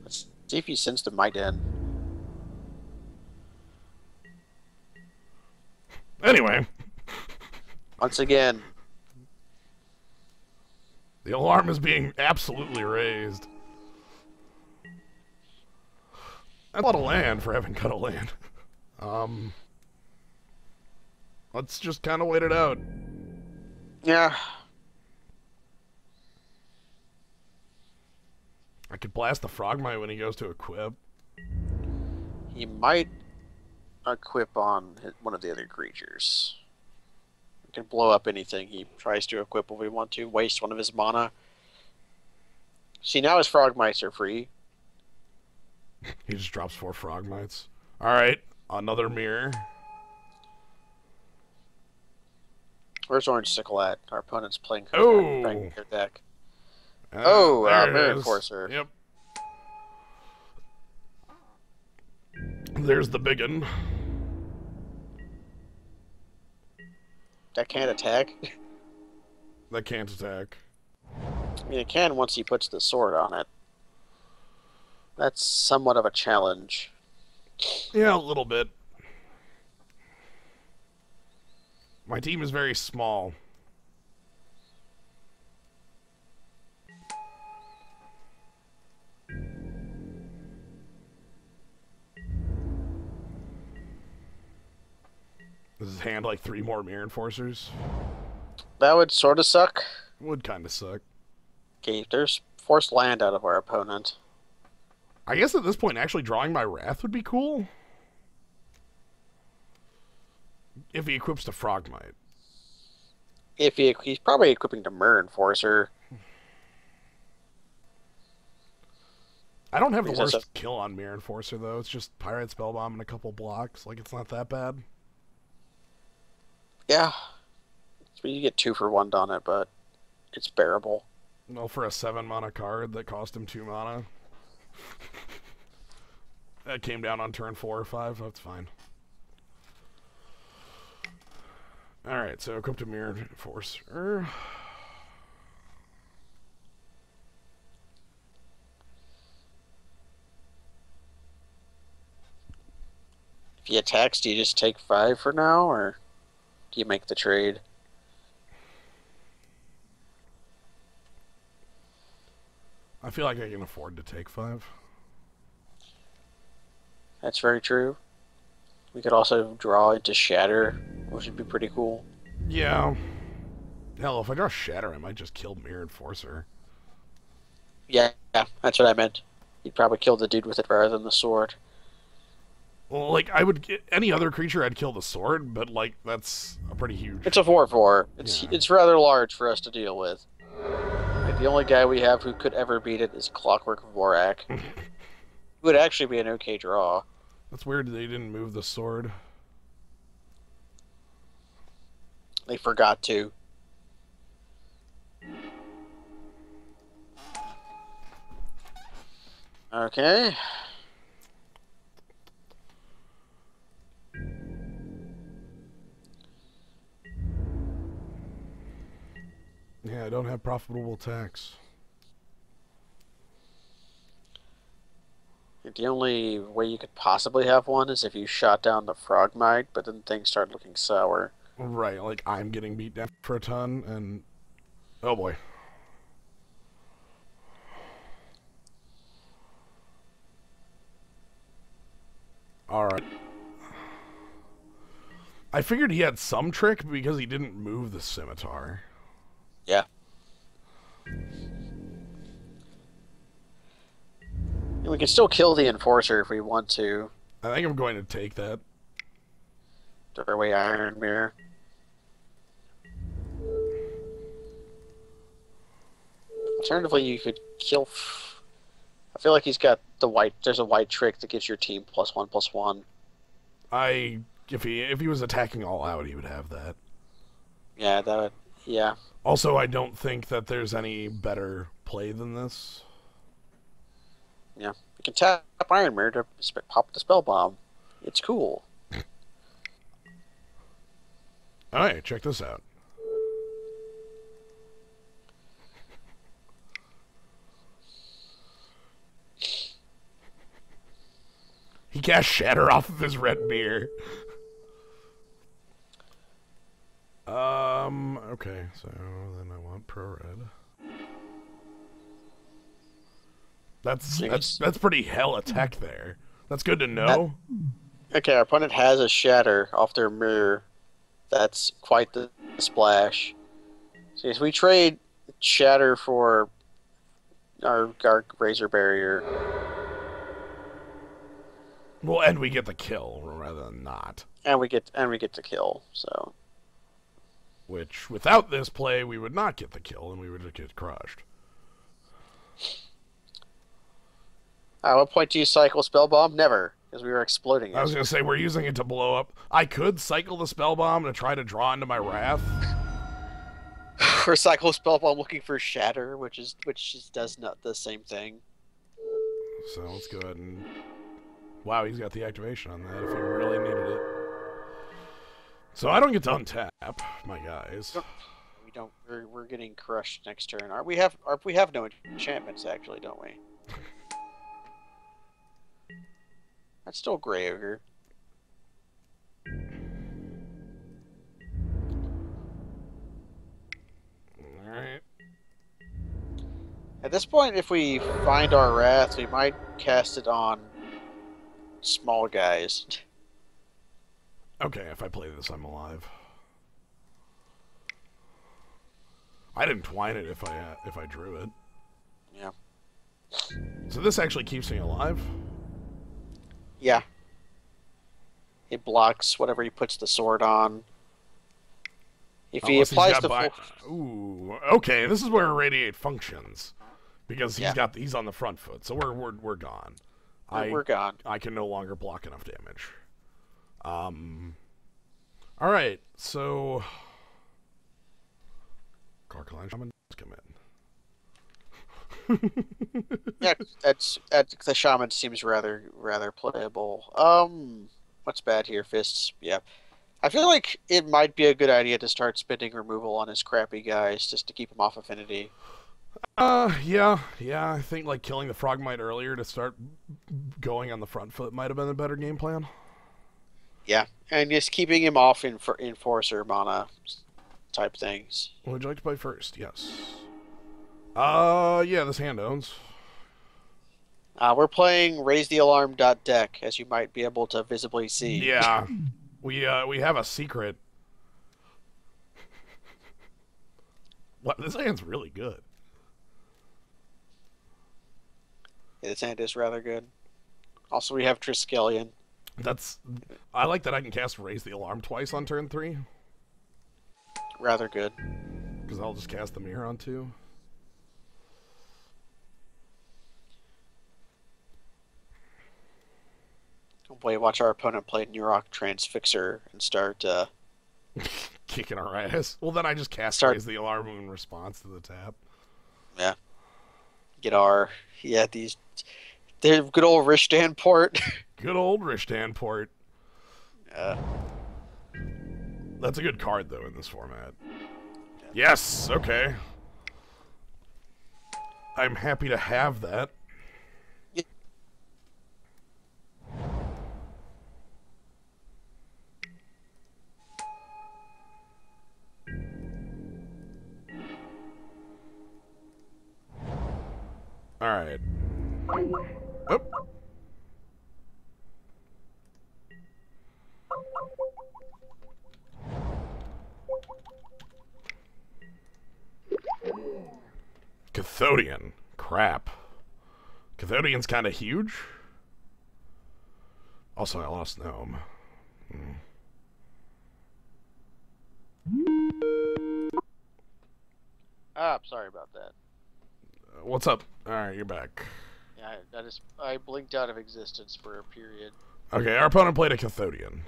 Let's see if he sends to my den. Anyway. Once again. The alarm is being absolutely raised. I bought a land for having cut a land. Let's just kind of wait it out. Yeah. I could blast the Frogmite when he goes to equip. He might equip on one of the other creatures. He can blow up anything he tries to equip if we want to. Waste one of his mana. See, now his Frogmites are free. He just drops 4 Frogmites. Alright, another mirror. Where's Orange Sickle at? Our opponent's playing their deck. There Mirror it is. Enforcer. Yep. There's the biggin. That can't attack. That can't attack. I mean, it can once he puts the sword on it. That's somewhat of a challenge. Yeah, a little bit. My team is very small. Does his hand like 3 more Mirror Enforcers? That would sort of suck. Would kind of suck. Okay, there's forced land out of our opponent. I guess at this point, actually drawing my Wrath would be cool. If he equips to Frogmite. He's probably equipping to Mirror Enforcer. I don't have the worst kill on Mirror Enforcer, though. It's just Pirate Spellbomb and a couple blocks. Like, it's not that bad. Yeah. So you get 2 for 1 on it, but it's bearable. Well, for a 7 mana card that cost him 2 mana. That came down on turn 4 or 5. That's fine. Alright, so equip to Mirror Enforcer. If he attacks, do you just take 5 for now, or do you make the trade? I feel like I can afford to take 5. That's very true. We could also draw into Shatter, which would be pretty cool. Yeah. Hell, if I draw Shatter, I might just kill Mirror Enforcer. Yeah, that's what I meant. You'd probably kill the dude with it rather than the sword. Well, like, I would get any other creature, I'd kill the sword, but, like, that's a pretty huge... It's a 4/4. It's rather large for us to deal with. Like, the only guy we have who could ever beat it is Clockwork Vorak. would actually be an okay draw. That's weird they didn't move the sword. They forgot to. Okay. Yeah, I don't have profitable attacks. The only way you could possibly have one is if you shot down the Frogmite, but then things start looking sour. Right, like I'm getting beat down for a ton, and oh boy. Alright. I figured he had some trick because he didn't move the scimitar. Yeah. And we can still kill the Enforcer if we want to. I think I'm going to take that. Throw away Iron Mirror. Alternatively, you could kill... I feel like he's got the white... There's a white trick that gives your team +1/+1. If he was attacking all out, he would have that. Yeah, that would... Yeah. Also, I don't think that there's any better play than this. Yeah. You can tap Iron Mirror to pop the Spell Bomb. It's cool. Alright, check this out. He cast Shatter off of his red mirror. Okay, so then I want Pro Red. That's pretty hella tech there. That's good to know. Okay, our opponent has a Shatter off their mirror. That's quite the splash. So if we trade Shatter for our Razor Barrier... Well, and we get the kill rather than not. And we get to kill, so... Which, without this play, we would not get the kill, and we would get crushed. At what point do you cycle Spell Bomb? Never, because we were exploding it. I was going to say, we're using it to blow up. I could cycle the Spell Bomb to try to draw into my Wrath. Or cycle Spell Bomb looking for Shatter, which does not the same thing. So let's go ahead and... Wow, he's got the activation on that if he really needed it. So I don't get to untap my guys. We don't. We're getting crushed next turn. We have no enchantments actually, don't we? That's still Grey Ogre. Alright. At this point, if we find our Wrath, we might cast it on small guys. Okay, if I play this, I'm alive. I didn't twine it if I drew it. Yeah. So this actually keeps me alive? Yeah. It blocks whatever he puts the sword on. If he applies the full... Ooh, okay, this is where Irradiate functions. Because he's on the front foot, so we're gone. We're gone. I can no longer block enough damage. Alright, so... Carcaline Shaman come in. Yeah, the Shaman seems rather playable. What's bad here? Fists. Yeah. I feel like it might be a good idea to start spending removal on his crappy guys just to keep him off affinity. Yeah, I think like killing the Frogmite earlier to start going on the front foot might have been a better game plan. Yeah, and just keeping him off in Enforcer mana type things. Would you like to play first? Yes. Yeah, this hand owns. We're playing Raise the Alarm deck, as you might be able to visibly see. Yeah, we have a secret. What? This hand's really good. Yeah, this hand is rather good. Also, we have Triskelion. I like that I can cast Raise the Alarm twice on turn 3. Rather good. Because I'll just cast the mirror on 2. watch our opponent play Neurok Transfixer and start kicking our ass. Well, then I just cast Start- Raise the Alarm in response to the tap. get our these the good old Rishdan port. Good old Rishdan port. uh, That's a good card, though, in this format. Yes, okay. I'm happy to have that. Alright. Oh. Cathodian. Crap. Cathodian's kind of huge. Also, I lost Gnome. I'm sorry about that. What's up? Alright, you're back. Yeah, I blinked out of existence for a period. Okay, our opponent played a Cathodian.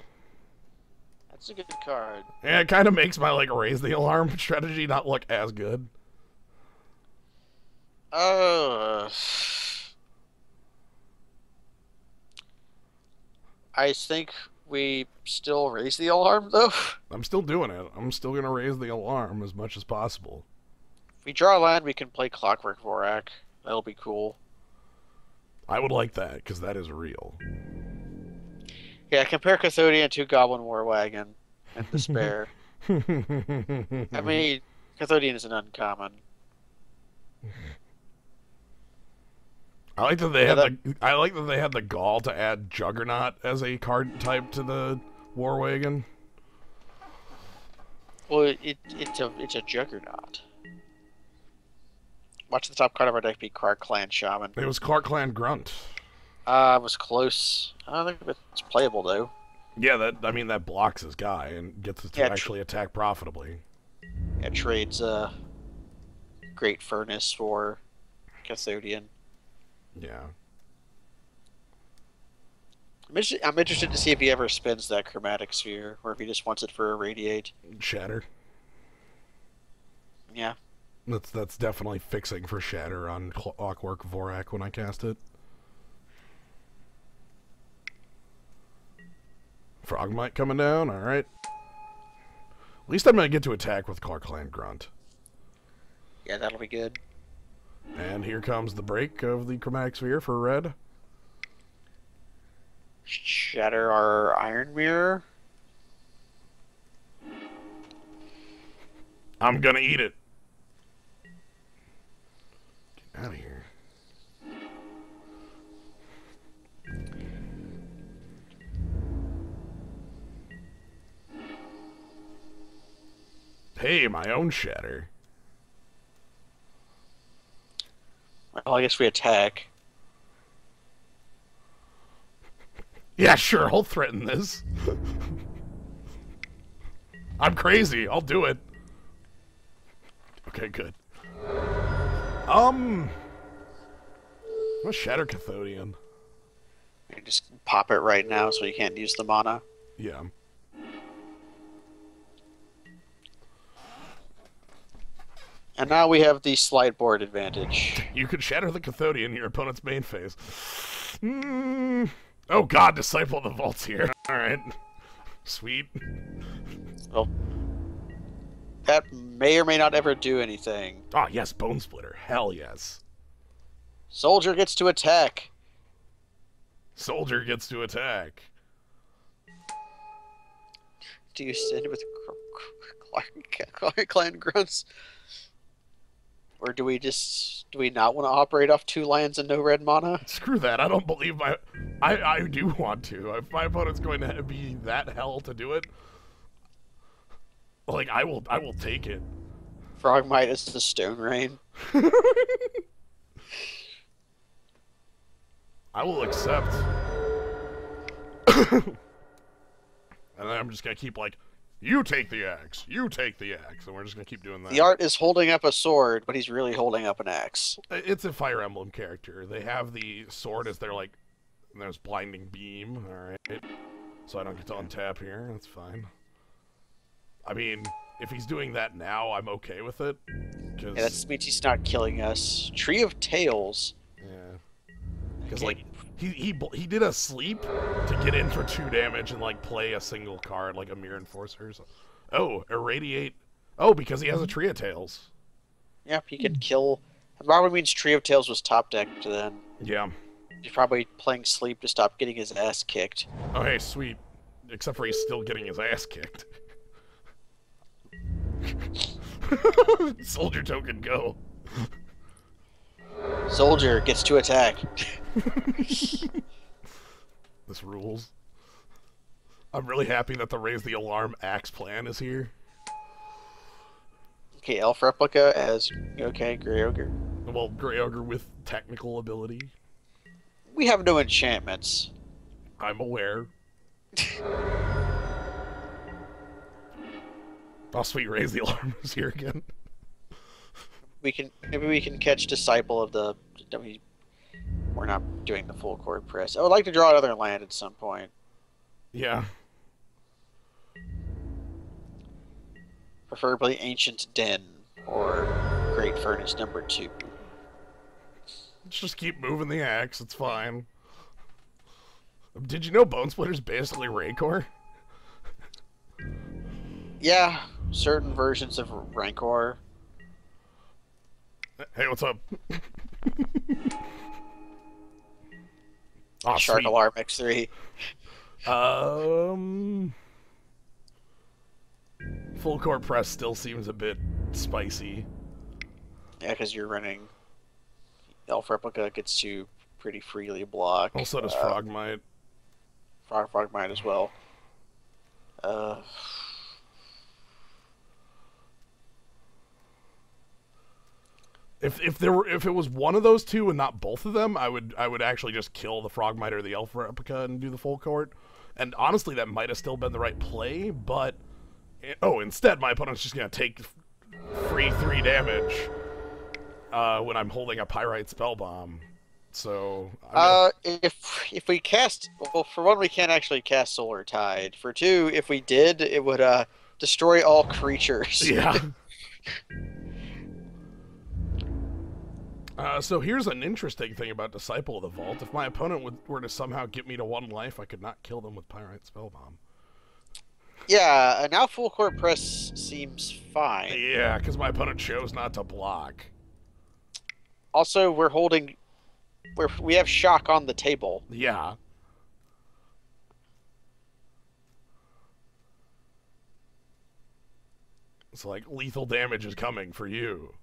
That's a good card. Yeah, it kind of makes my, like, Raise the Alarm strategy not look as good. I think we still raise the alarm, though. I'm still doing it. I'm still going to Raise the Alarm as much as possible. If we draw a land, we can play Clockwork Vorak. That'll be cool. I would like that, because that is real. Yeah, compare Cathodian to Goblin War Wagon and Despair. I mean, Cathodian is an uncommon. I like that they had the gall to add Juggernaut as a card type to the War Wagon. Well, it's a Juggernaut. Watch the top card of our deck be Clark Clan Shaman. It was Clark Clan Grunt. It was close. I don't think it's playable though. Yeah, that blocks his guy and gets it to actually attack profitably. It trades Great Furnace for Cathodian. Yeah. I'm interested to see if he ever spins that Chromatic Sphere, or if he just wants it for Irradiate. Shatter. Yeah. That's definitely fixing for Shatter on Clockwork Vorak when I cast it. Frogmite coming down, alright. At least I'm going to get to attack with Clark Clan Grunt. Yeah, that'll be good. And here comes the break of the Chromatic Sphere for red. Shatter our Iron Mirror. I'm gonna eat it. Get out of here. Hey, my own Shatter. Well, I guess we attack. Yeah, sure, I'll threaten this. I'm crazy, I'll do it. Okay, good. What's Shatter Cathodian? You just pop it right now so you can't use the mana. Yeah. And now we have the slide board advantage. You could shatter the Cathodian in your opponent's main phase. Oh god, Disciple of the Vault's here. Alright. Sweet. Well, that may or may not ever do anything. Ah, yes, Bone Splitter. Hell yes. Soldier gets to attack. Soldier gets to attack. Do you send with Clark Clan Grunts? Or do we not want to operate off 2 lands and no red mana? Screw that. I don't believe I do want to. If my opponent's going to be that hell to do it, like, I will take it. Frogmite is the Stone Rain. I will accept. And then I'm just going to keep, like, you take the axe, you take the axe, and we're just going to keep doing that. The art is holding up a sword, but he's really holding up an axe. It's a Fire Emblem character. They have the sword as their, like, And there's Blinding Beam. Alright. So I don't get to untap here. That's fine. I mean, if he's doing that now, I'm okay with it. Yeah, that means he's not killing us. Tree of Tails. Yeah. Because, like, he did a sleep to get in for 2 damage and, like, play a single card, like a Mirror Enforcer. So. Oh, Irradiate. Oh, because he has a Tree of Tails. Yep, he could kill. That probably means Tree of Tails was top decked then. Yeah. He's probably playing sleep to stop getting his ass kicked. Oh, hey, sweet. Except for he's still getting his ass kicked. Soldier token, go. Soldier gets to attack. This rules. I'm really happy that the Raise the Alarm Axe plan is here. Okay, Elf Replica as... Okay, Grey Ogre. Well, Grey Ogre with technical ability. We have no enchantments. I'm aware. Oh, sweet, Raise the Alarm is here again. Maybe we can catch Disciple of the... We're not doing the full court press. I would like to draw another land at some point. Yeah. Preferably Ancient Den or Great Furnace number 2. Let's just keep moving the axe, it's fine. Did you know Bone Splitter's basically Rancor? Yeah, certain versions of Rancor. Hey, what's up? Oh, Shark sweet. Alarm X3. Full court press still seems a bit spicy. Yeah, because you're running... Elf Replica gets to pretty freely block. Also does Frogmite. Frogmite as well. If it was one of those two and not both of them, I would actually just kill the Frogmite or the Elf Replica and do the full court. And honestly, that might have still been the right play, but instead my opponent's just gonna take free 3 damage when I'm holding a Pyrite Spellbomb. So if we cast, well, for one, we can't actually cast Solar Tide. For 2, if we did, it would destroy all creatures. Yeah. So here's an interesting thing about Disciple of the Vault. If my opponent were to somehow get me to 1 life, I could not kill them with Pyrite Spellbomb. Yeah, now full court press seems fine. Yeah, because my opponent chose not to block. Also, we have shock on the table. Yeah. It's like lethal damage is coming for you.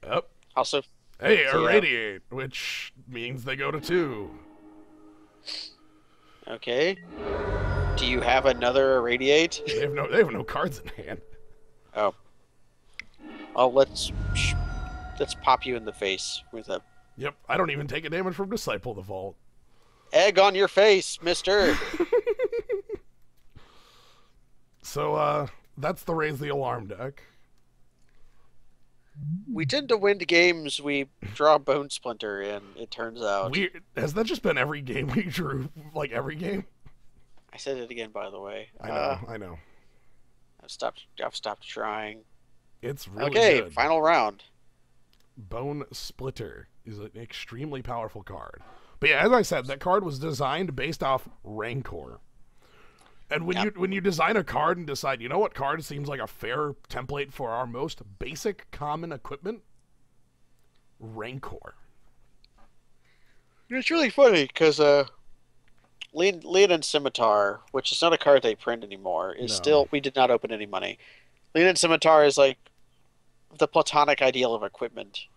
Yep. Also, hey, Irradiate, which means they go to 2. Okay. Do you have another Irradiate? They have no cards in hand. Oh. Oh, let's pop you in the face with a... Yep, I don't even take a damage from Disciple of the Vault. Egg on your face, mister! So, that's the Raise the Alarm deck. We tend to win games we draw Bone Splinter in, it turns out. Has that just been every game we drew? Like, every game? I said it again, by the way. I know. I've stopped trying. It's really okay, good. final round. Bone Splitter is an extremely powerful card. But yeah, as I said, that card was designed based off Rancor. And when you design a card and decide, you know what card seems like a fair template for our most basic common equipment? Rancor. It's really funny, because Leonin Scimitar, which is not a card they print anymore, is still... We did not open any money. Leonin Scimitar is like the platonic ideal of equipment.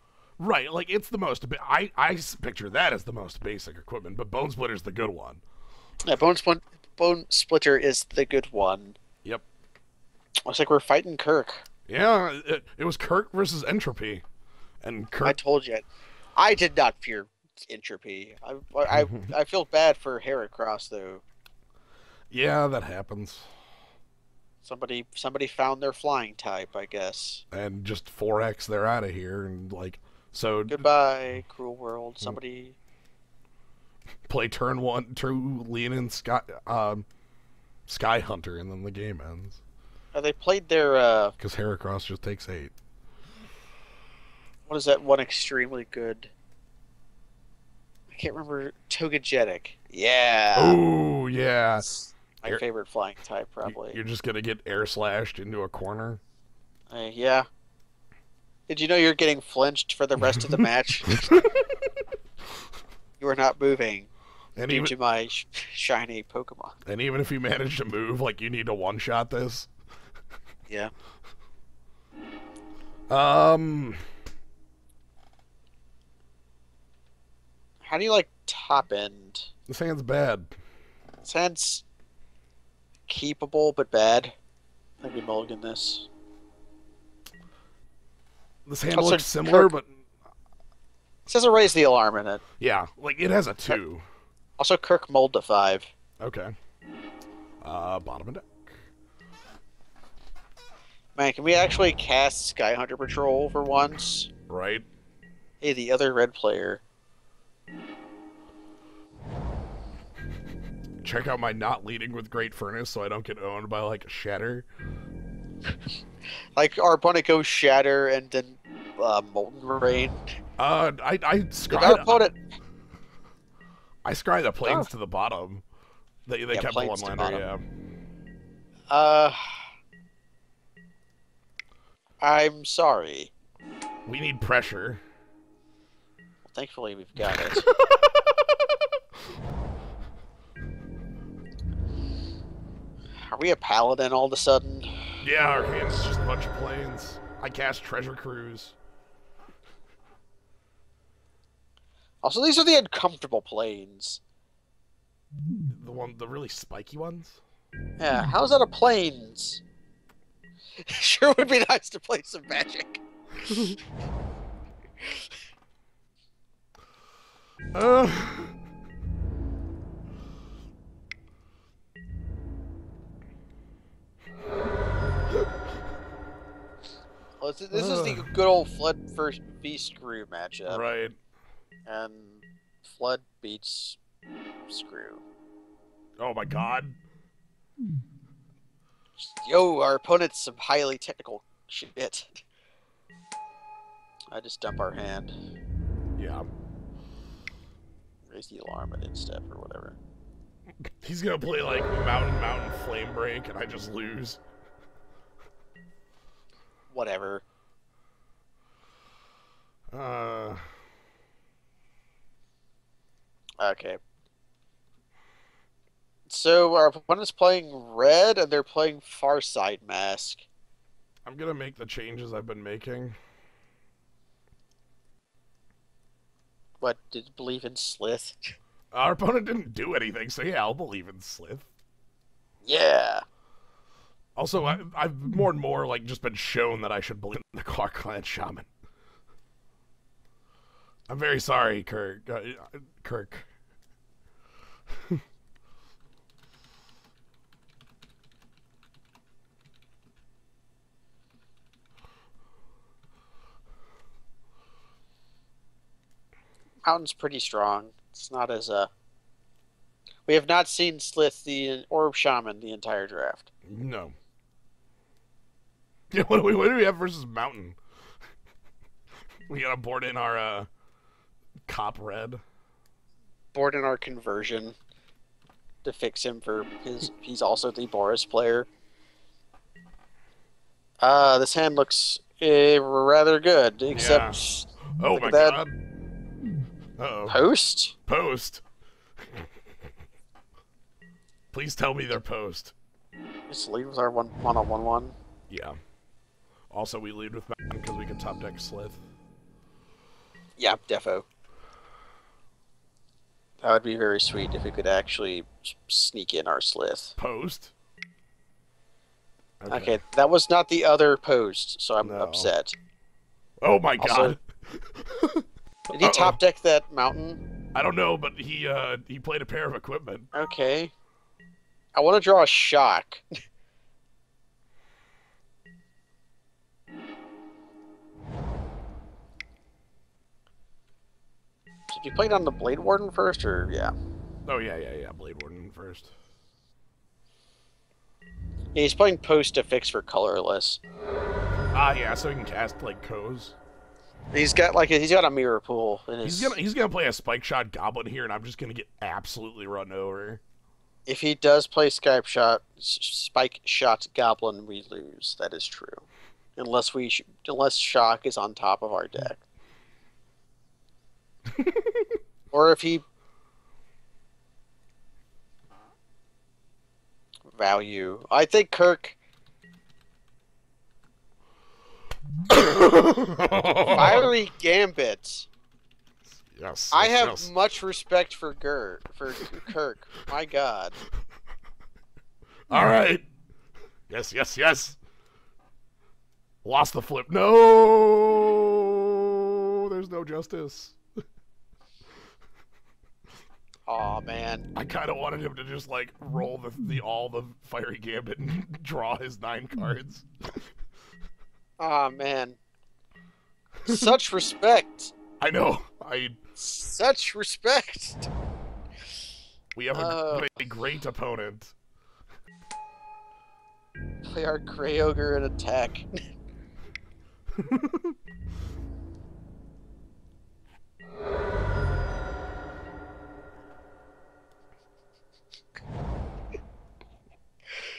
Right, like it's the most... I picture that as the most basic equipment, but Bone Splitter's the good one. Yeah, Bone Splitter is the good one. Yep. Looks like we're fighting Kirk. Yeah, it was Kirk versus Entropy. And Kirk... I told you. I did not fear Entropy. I feel bad for Heracross, though. Yeah, that happens. Somebody found their flying type, I guess. And just 4X, they're out of here. And, like, So Goodbye, cruel world. Somebody. play turn 1, 2, lean in Sky Hunter, and then the game ends. They played their. Because Heracross just takes 8. What is that one extremely good? I can't remember. Togetic. Yeah. Oh, yeah. My favorite flying type, probably. You're just going to get air slashed into a corner. Yeah. Did you know you're getting flinched for the rest of the match? You are not moving due to my shiny Pokemon. And even if you manage to move, like, you need to one-shot this. Yeah. How do you like top end? This hand's bad. This hand's keepable but bad. I think we mulligan this. This hand looks similar, but it says a raise the alarm in it. Yeah, like it has a 2. Also, Kirk mulled to 5. Okay. Bottom of deck. Man, can we actually cast Sky Hunter Patrol for once? Right. Hey, the other red player. Check out my not leading with Great Furnace so I don't get owned by, like, a Shatter. Like, our opponent goes Shatter and then Molten Rain. I scry our opponent. I scry the planes to the bottom. They kept one lander, yeah. I'm sorry. We need pressure. Well, thankfully, we've got it. Are we a paladin all of a sudden? Yeah, our hand's just a bunch of planes. I cast Treasure Cruise. Also, these are the uncomfortable planes. The really spiky ones? Yeah, how's that a planes? Sure would be nice to play some Magic. Well, this is the good old Flood versus V-Screw matchup. Right. And Flood beats Screw. Oh my god. Yo, our opponent's some highly technical shit. I just dump our hand. Yeah. Raise the alarm at instep or whatever. He's gonna play like Mountain Flame Break and I just lose. Whatever. Okay. So our opponent's playing red and they're playing Farside Mask. I'm gonna make the changes I've been making. What, did you believe in Slith? Our opponent didn't do anything, so yeah, I'll believe in Slith. Yeah. Also, I've more and more like just been shown that I should believe in the Clark Clan Shaman. I'm very sorry, Kirk. Kirk. Mountain's pretty strong. It's not as we have not seen Slith or Shaman the entire draft. No. Yeah, what do we have versus Mountain? We gotta board in our Cop Red. Board in our conversion to fix him for he's also the Boris player. This hand looks rather good, except yeah. Oh my god. Uh-oh. Post? Please tell me they're post. Just lead with our 1-on-1-1. Yeah. Also, we lead with Mountain because we can top deck Slith. Yeah, defo. That would be very sweet if we could actually sneak in our Slith. Post? Okay, that was not the other post, so I'm upset. Oh my god. Did he top deck that Mountain? I don't know, but he played a pair of equipment. Okay. I want to draw a shock. You playing on the Blade Warden first, or yeah? Oh yeah. Blade Warden first. Yeah, he's playing post to fix for colorless. Yeah, so he can cast like Ko's. He's got a mirror pool in his. He's gonna play a spike shot goblin here, and I'm just gonna get absolutely run over. If he does play spike shot goblin, we lose. That is true, unless shock is on top of our deck, or if he value. I think Kirk. Fiery Gambit. Yes. I have much respect for Kirk. My God. All right. Yes. Lost the flip. No, there's no justice. Oh man. I kind of wanted him to just like roll all the Fiery Gambit and draw his 9 cards. Oh man. Such respect. I know. Such respect. We have a great opponent. Play our Grey Ogre and attack.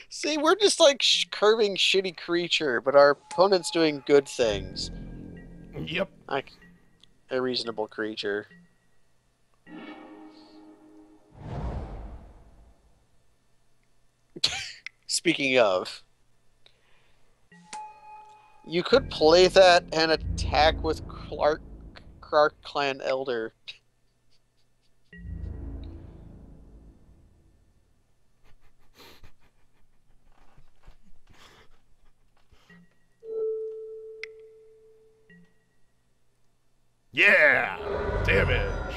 See, we're just like curving shitty creature, but our opponent's doing good things. Yep. Like a reasonable creature. Speaking of, you could play that and attack with Clark Clan Elder. Yeah! Damage!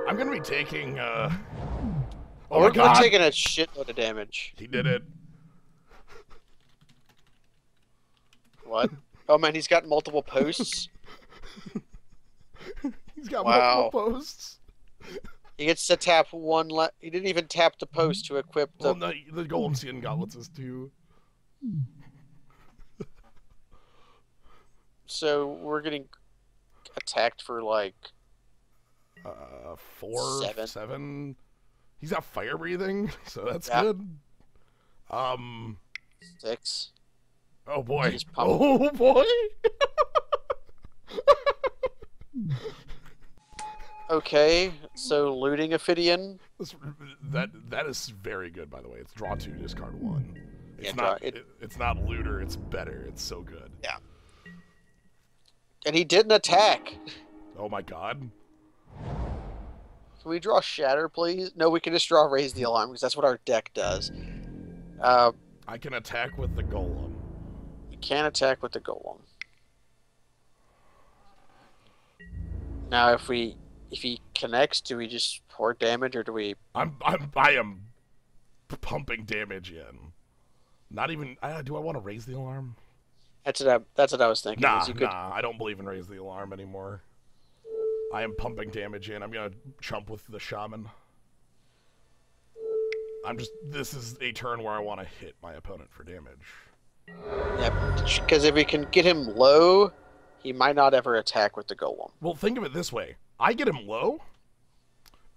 I'm gonna be taking, Oh We're my god! taking a shitload of damage. He did it. What? Oh man, he's got multiple posts. He's got multiple posts. He gets to tap one. He didn't even tap the post to equip the. Well, no, the Golem Seeing Gauntlets is 2. So we're getting attacked for like 4, 7. 7. He's got fire breathing, so that's Yeah. good. 6. Oh boy. He's Oh boy. Okay, so looting Ophidian. That is very good, by the way. It's draw 2, discard 1. It's Yeah, not. It's not looter. It's better. It's so good. Yeah. And he didn't attack. Oh my god. Can we draw Shatter, please? No, we can just draw Raise the Alarm because that's what our deck does. I can attack with the Golem. You can't attack with the Golem. Now, if he connects, do we just pour damage or do we? I am pumping damage in. Not even. Do I want to raise the alarm? That's what I was thinking. Nah. I don't believe in raise the alarm anymore. I am pumping damage in. I'm gonna chump with the shaman. This is a turn where I want to hit my opponent for damage. Yeah, because if we can get him low, he might not ever attack with the Golem. Well, think of it this way. I get him low,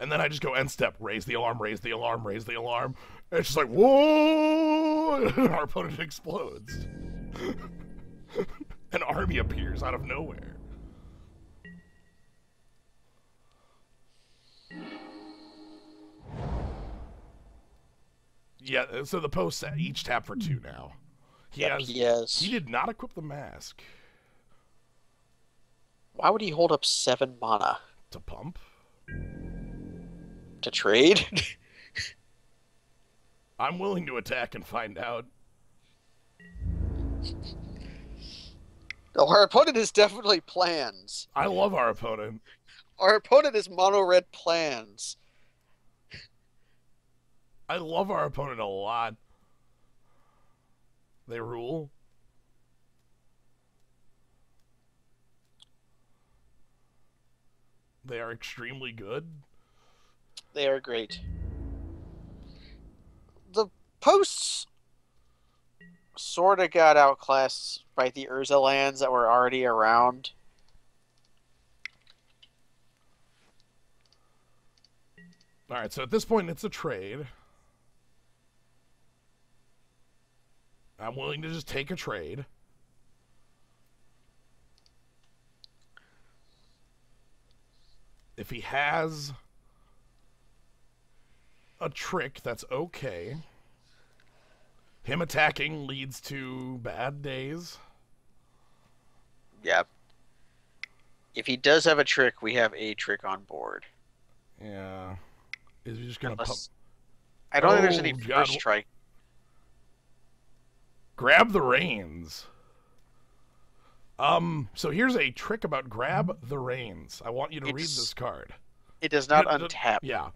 and then I just go end step, raise the alarm, raise the alarm, raise the alarm. And it's just like, whoa! And our opponent explodes. An army appears out of nowhere. Yeah, so the posts each tap for 2 now. He did not equip the mask. Why would he hold up 7 mana? To pump? To trade? I'm willing to attack and find out. Our opponent is definitely plans. I love our opponent. Our opponent is mono-red plans. I love our opponent a lot. They rule. they are extremely good. They are great. The posts sort of got outclassed by the Urza lands that were already around. All right, so at this point, it's a trade. I'm willing to just take a trade. If he has a trick, that's okay. Him attacking leads to bad days. Yeah. If he does have a trick, we have a trick on board. Yeah. Is he just going to pump? I don't think there's any God. first strike. Grab the reins. So here's a trick about grab the reins. I want you to read this card. It does not untap. Yeah.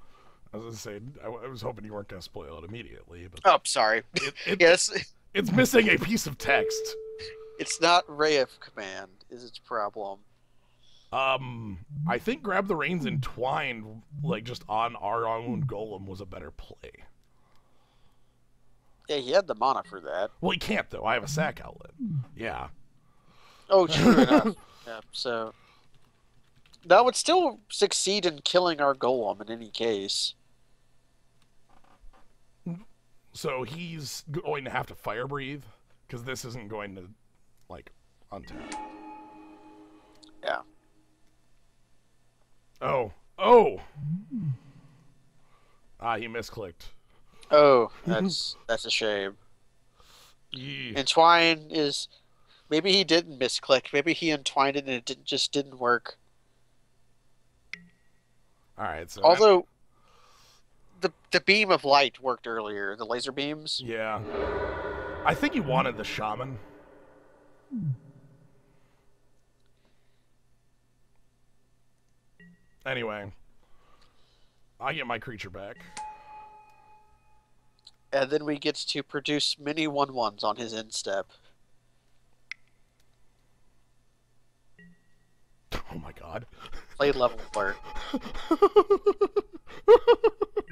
I was going to say, I was hoping you weren't going to spoil it immediately. But oh, sorry. Yes. It's missing a piece of text. It's not Ray of Command is its problem. I think grab the reins entwined, like just on our own golem, was a better play. Yeah, he had the mana for that. Well, he can't though. I have a sack outlet. Yeah. Oh, true enough. Yeah, so that would still succeed in killing our golem in any case. So he's going to have to fire breathe because this isn't going to like untap. Yeah. Oh. He misclicked. Oh, that's a shame. Yeah. Entwine is maybe he didn't misclick. Maybe he entwined it and it just didn't work. All right. So although the beam of light worked earlier, the laser beams. Yeah. I think he wanted the shaman. Anyway, I get my creature back. And then we get to produce many 1/1s on his end step. Oh my god. Play level alert.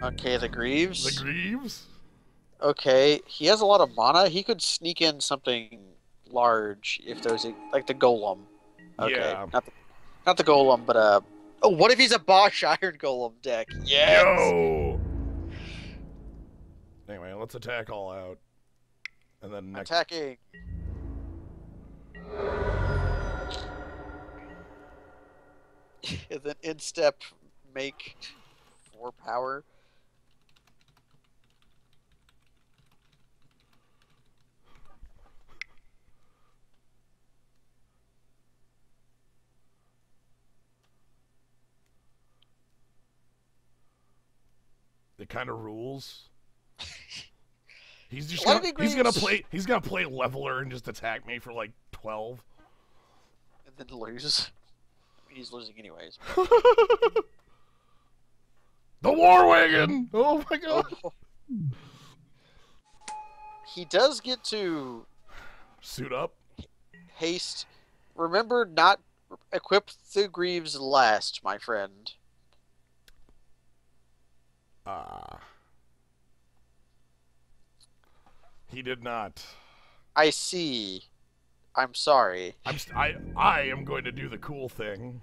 Okay, the Greaves. The Greaves? Okay, he has a lot of mana. He could sneak in something large if there's like the Golem. Okay, yeah. Not the Golem, but oh, what if he's a Bosch Iron Golem deck? Yes. Yo! Anyway, let's attack all out. And then next... Attacking. And then in-step make 4 power. It kind of rules. He's gonna play leveler and just attack me for like 12. And then lose. I mean, he's losing anyways. The War Wagon! Oh my god! He does get to suit up. Haste. Remember, not equip the Greaves last, my friend. He did not. I see. I'm sorry. I am going to do the cool thing.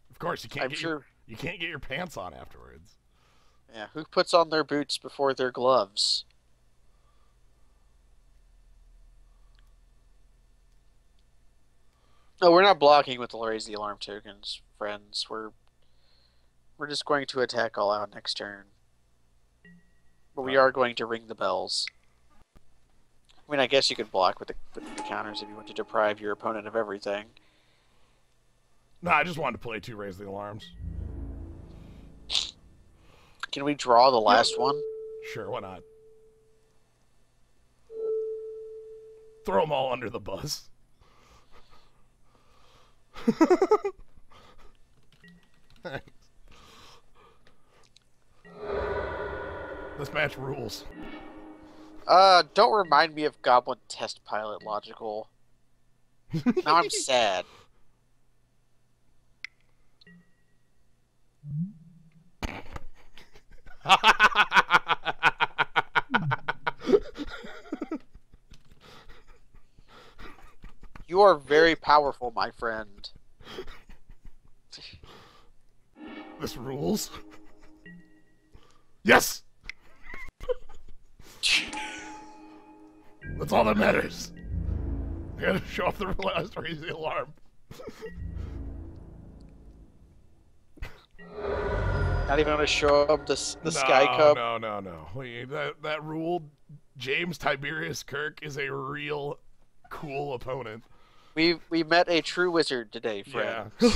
Of course, you can't get your pants on afterwards. Yeah, who puts on their boots before their gloves? No, we're not blocking with the raise the alarm tokens, friends. We're just going to attack all out next turn. But we are going to ring the bells. I mean, I guess you could block with the counters if you want to deprive your opponent of everything. Nah, I just wanted to play 2 Raise the Alarms. Can we draw the last one? Sure, why not? Throw them all under the bus. This match rules. Don't remind me of Goblin Test Pilot Logical. Now I'm sad. You are very powerful, my friend. This rules. Yes! That's all that matters. I gotta show off the last Raise the Alarm. Not even gonna show up the Sky Cup. No. That ruled. James Tiberius Kirk is a real cool opponent. We met a true wizard today, friend. Yeah.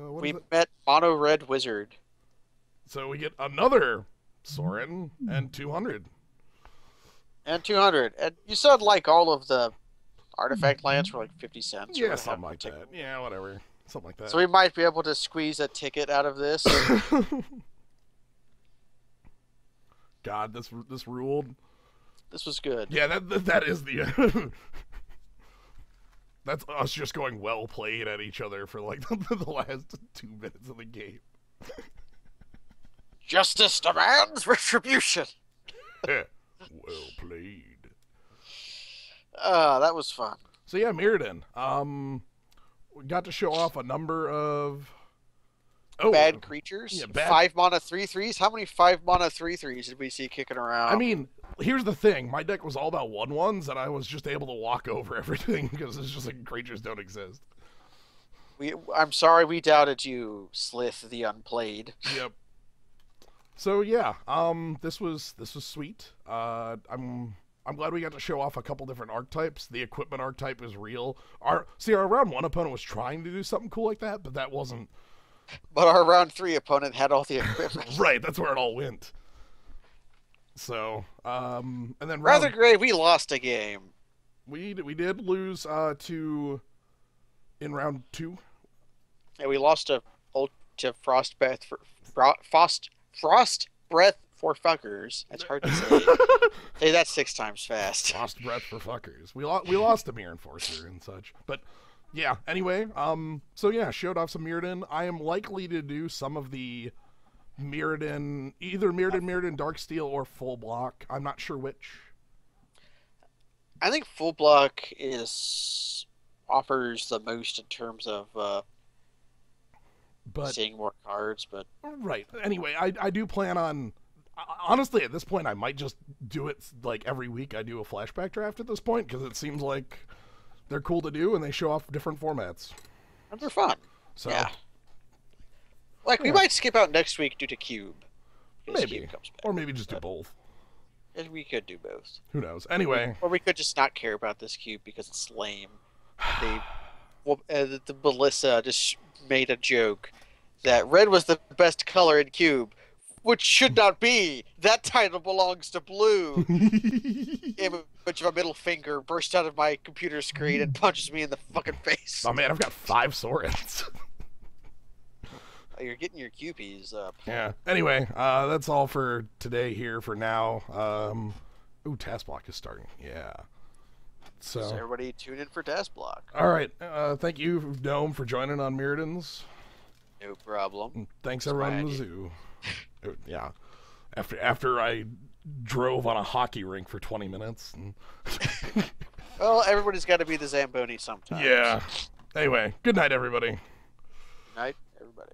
We met Mono Red Wizard. So we get another Sorin and 200. And 200. And you said like all of the artifact lands for like 50 cents. Yeah, something like that. Yeah, whatever. Something like that. So we might be able to squeeze a ticket out of this. God, this ruled. This was good. Yeah, that is the. That's us just going well played at each other for like the last 2 minutes of the game. Justice demands retribution. Well played. That was fun. So yeah, Mirrodin. We got to show off a number of bad creatures. Yeah, bad. 5 mana 3/3s. How many 5 mana 3/3s did we see kicking around? I mean, here's the thing. My deck was all about 1/1s, and I was just able to walk over everything because it's just like creatures don't exist. I'm sorry we doubted you, Slith the Unplayed. Yep. So yeah, this was sweet. I'm glad we got to show off a couple different archetypes. The equipment archetype is real. Our round 1 opponent was trying to do something cool like that, but that wasn't. But our round 3 opponent had all the equipment. Right, that's where it all went. So, and then rather great, we lost a game. We did lose to in round 2. Yeah, we lost to Frost Breath for fuckers. That's hard to say. Say that 6 times fast. Frost Breath for fuckers. We lost to Mirror Enforcer and such, but. Yeah, anyway, so yeah, showed off some Mirrodin. I am likely to do some of the Mirrodin, either Mirrodin Darksteel or Full Block. I'm not sure which. I think Full Block offers the most in terms of seeing more cards, but... Right, anyway, I do plan on... Honestly, at this point, I might just do it, like, every week I do a flashback draft at this point, because it seems like... They're cool to do, and they show off different formats. And they're fun. So, yeah. Like, we might skip out next week due to Cube. Maybe. Cube comes back. Or maybe just do both. And we could do both. Who knows? Anyway. Or we could just not care about this Cube because it's lame. The Melissa just made a joke that red was the best color in Cube, which should not be. That title belongs to blue. Image of a middle finger bursts out of my computer screen and punches me in the fucking face. Oh man, I've got 5 Sorens. Oh, you're getting your QPs up. Yeah. Anyway, that's all for today here for now. Ooh, Task Block is starting. Yeah. So everybody tune in for Task Block. All right. Thank you, Gnome, for joining on Mirrodin's. No problem. Thanks everyone in the zoo. Yeah. After I drove on a hockey rink for 20 minutes. And well, everybody's got to be the Zamboni sometimes. Yeah. Anyway, good night, everybody. Good night, everybody.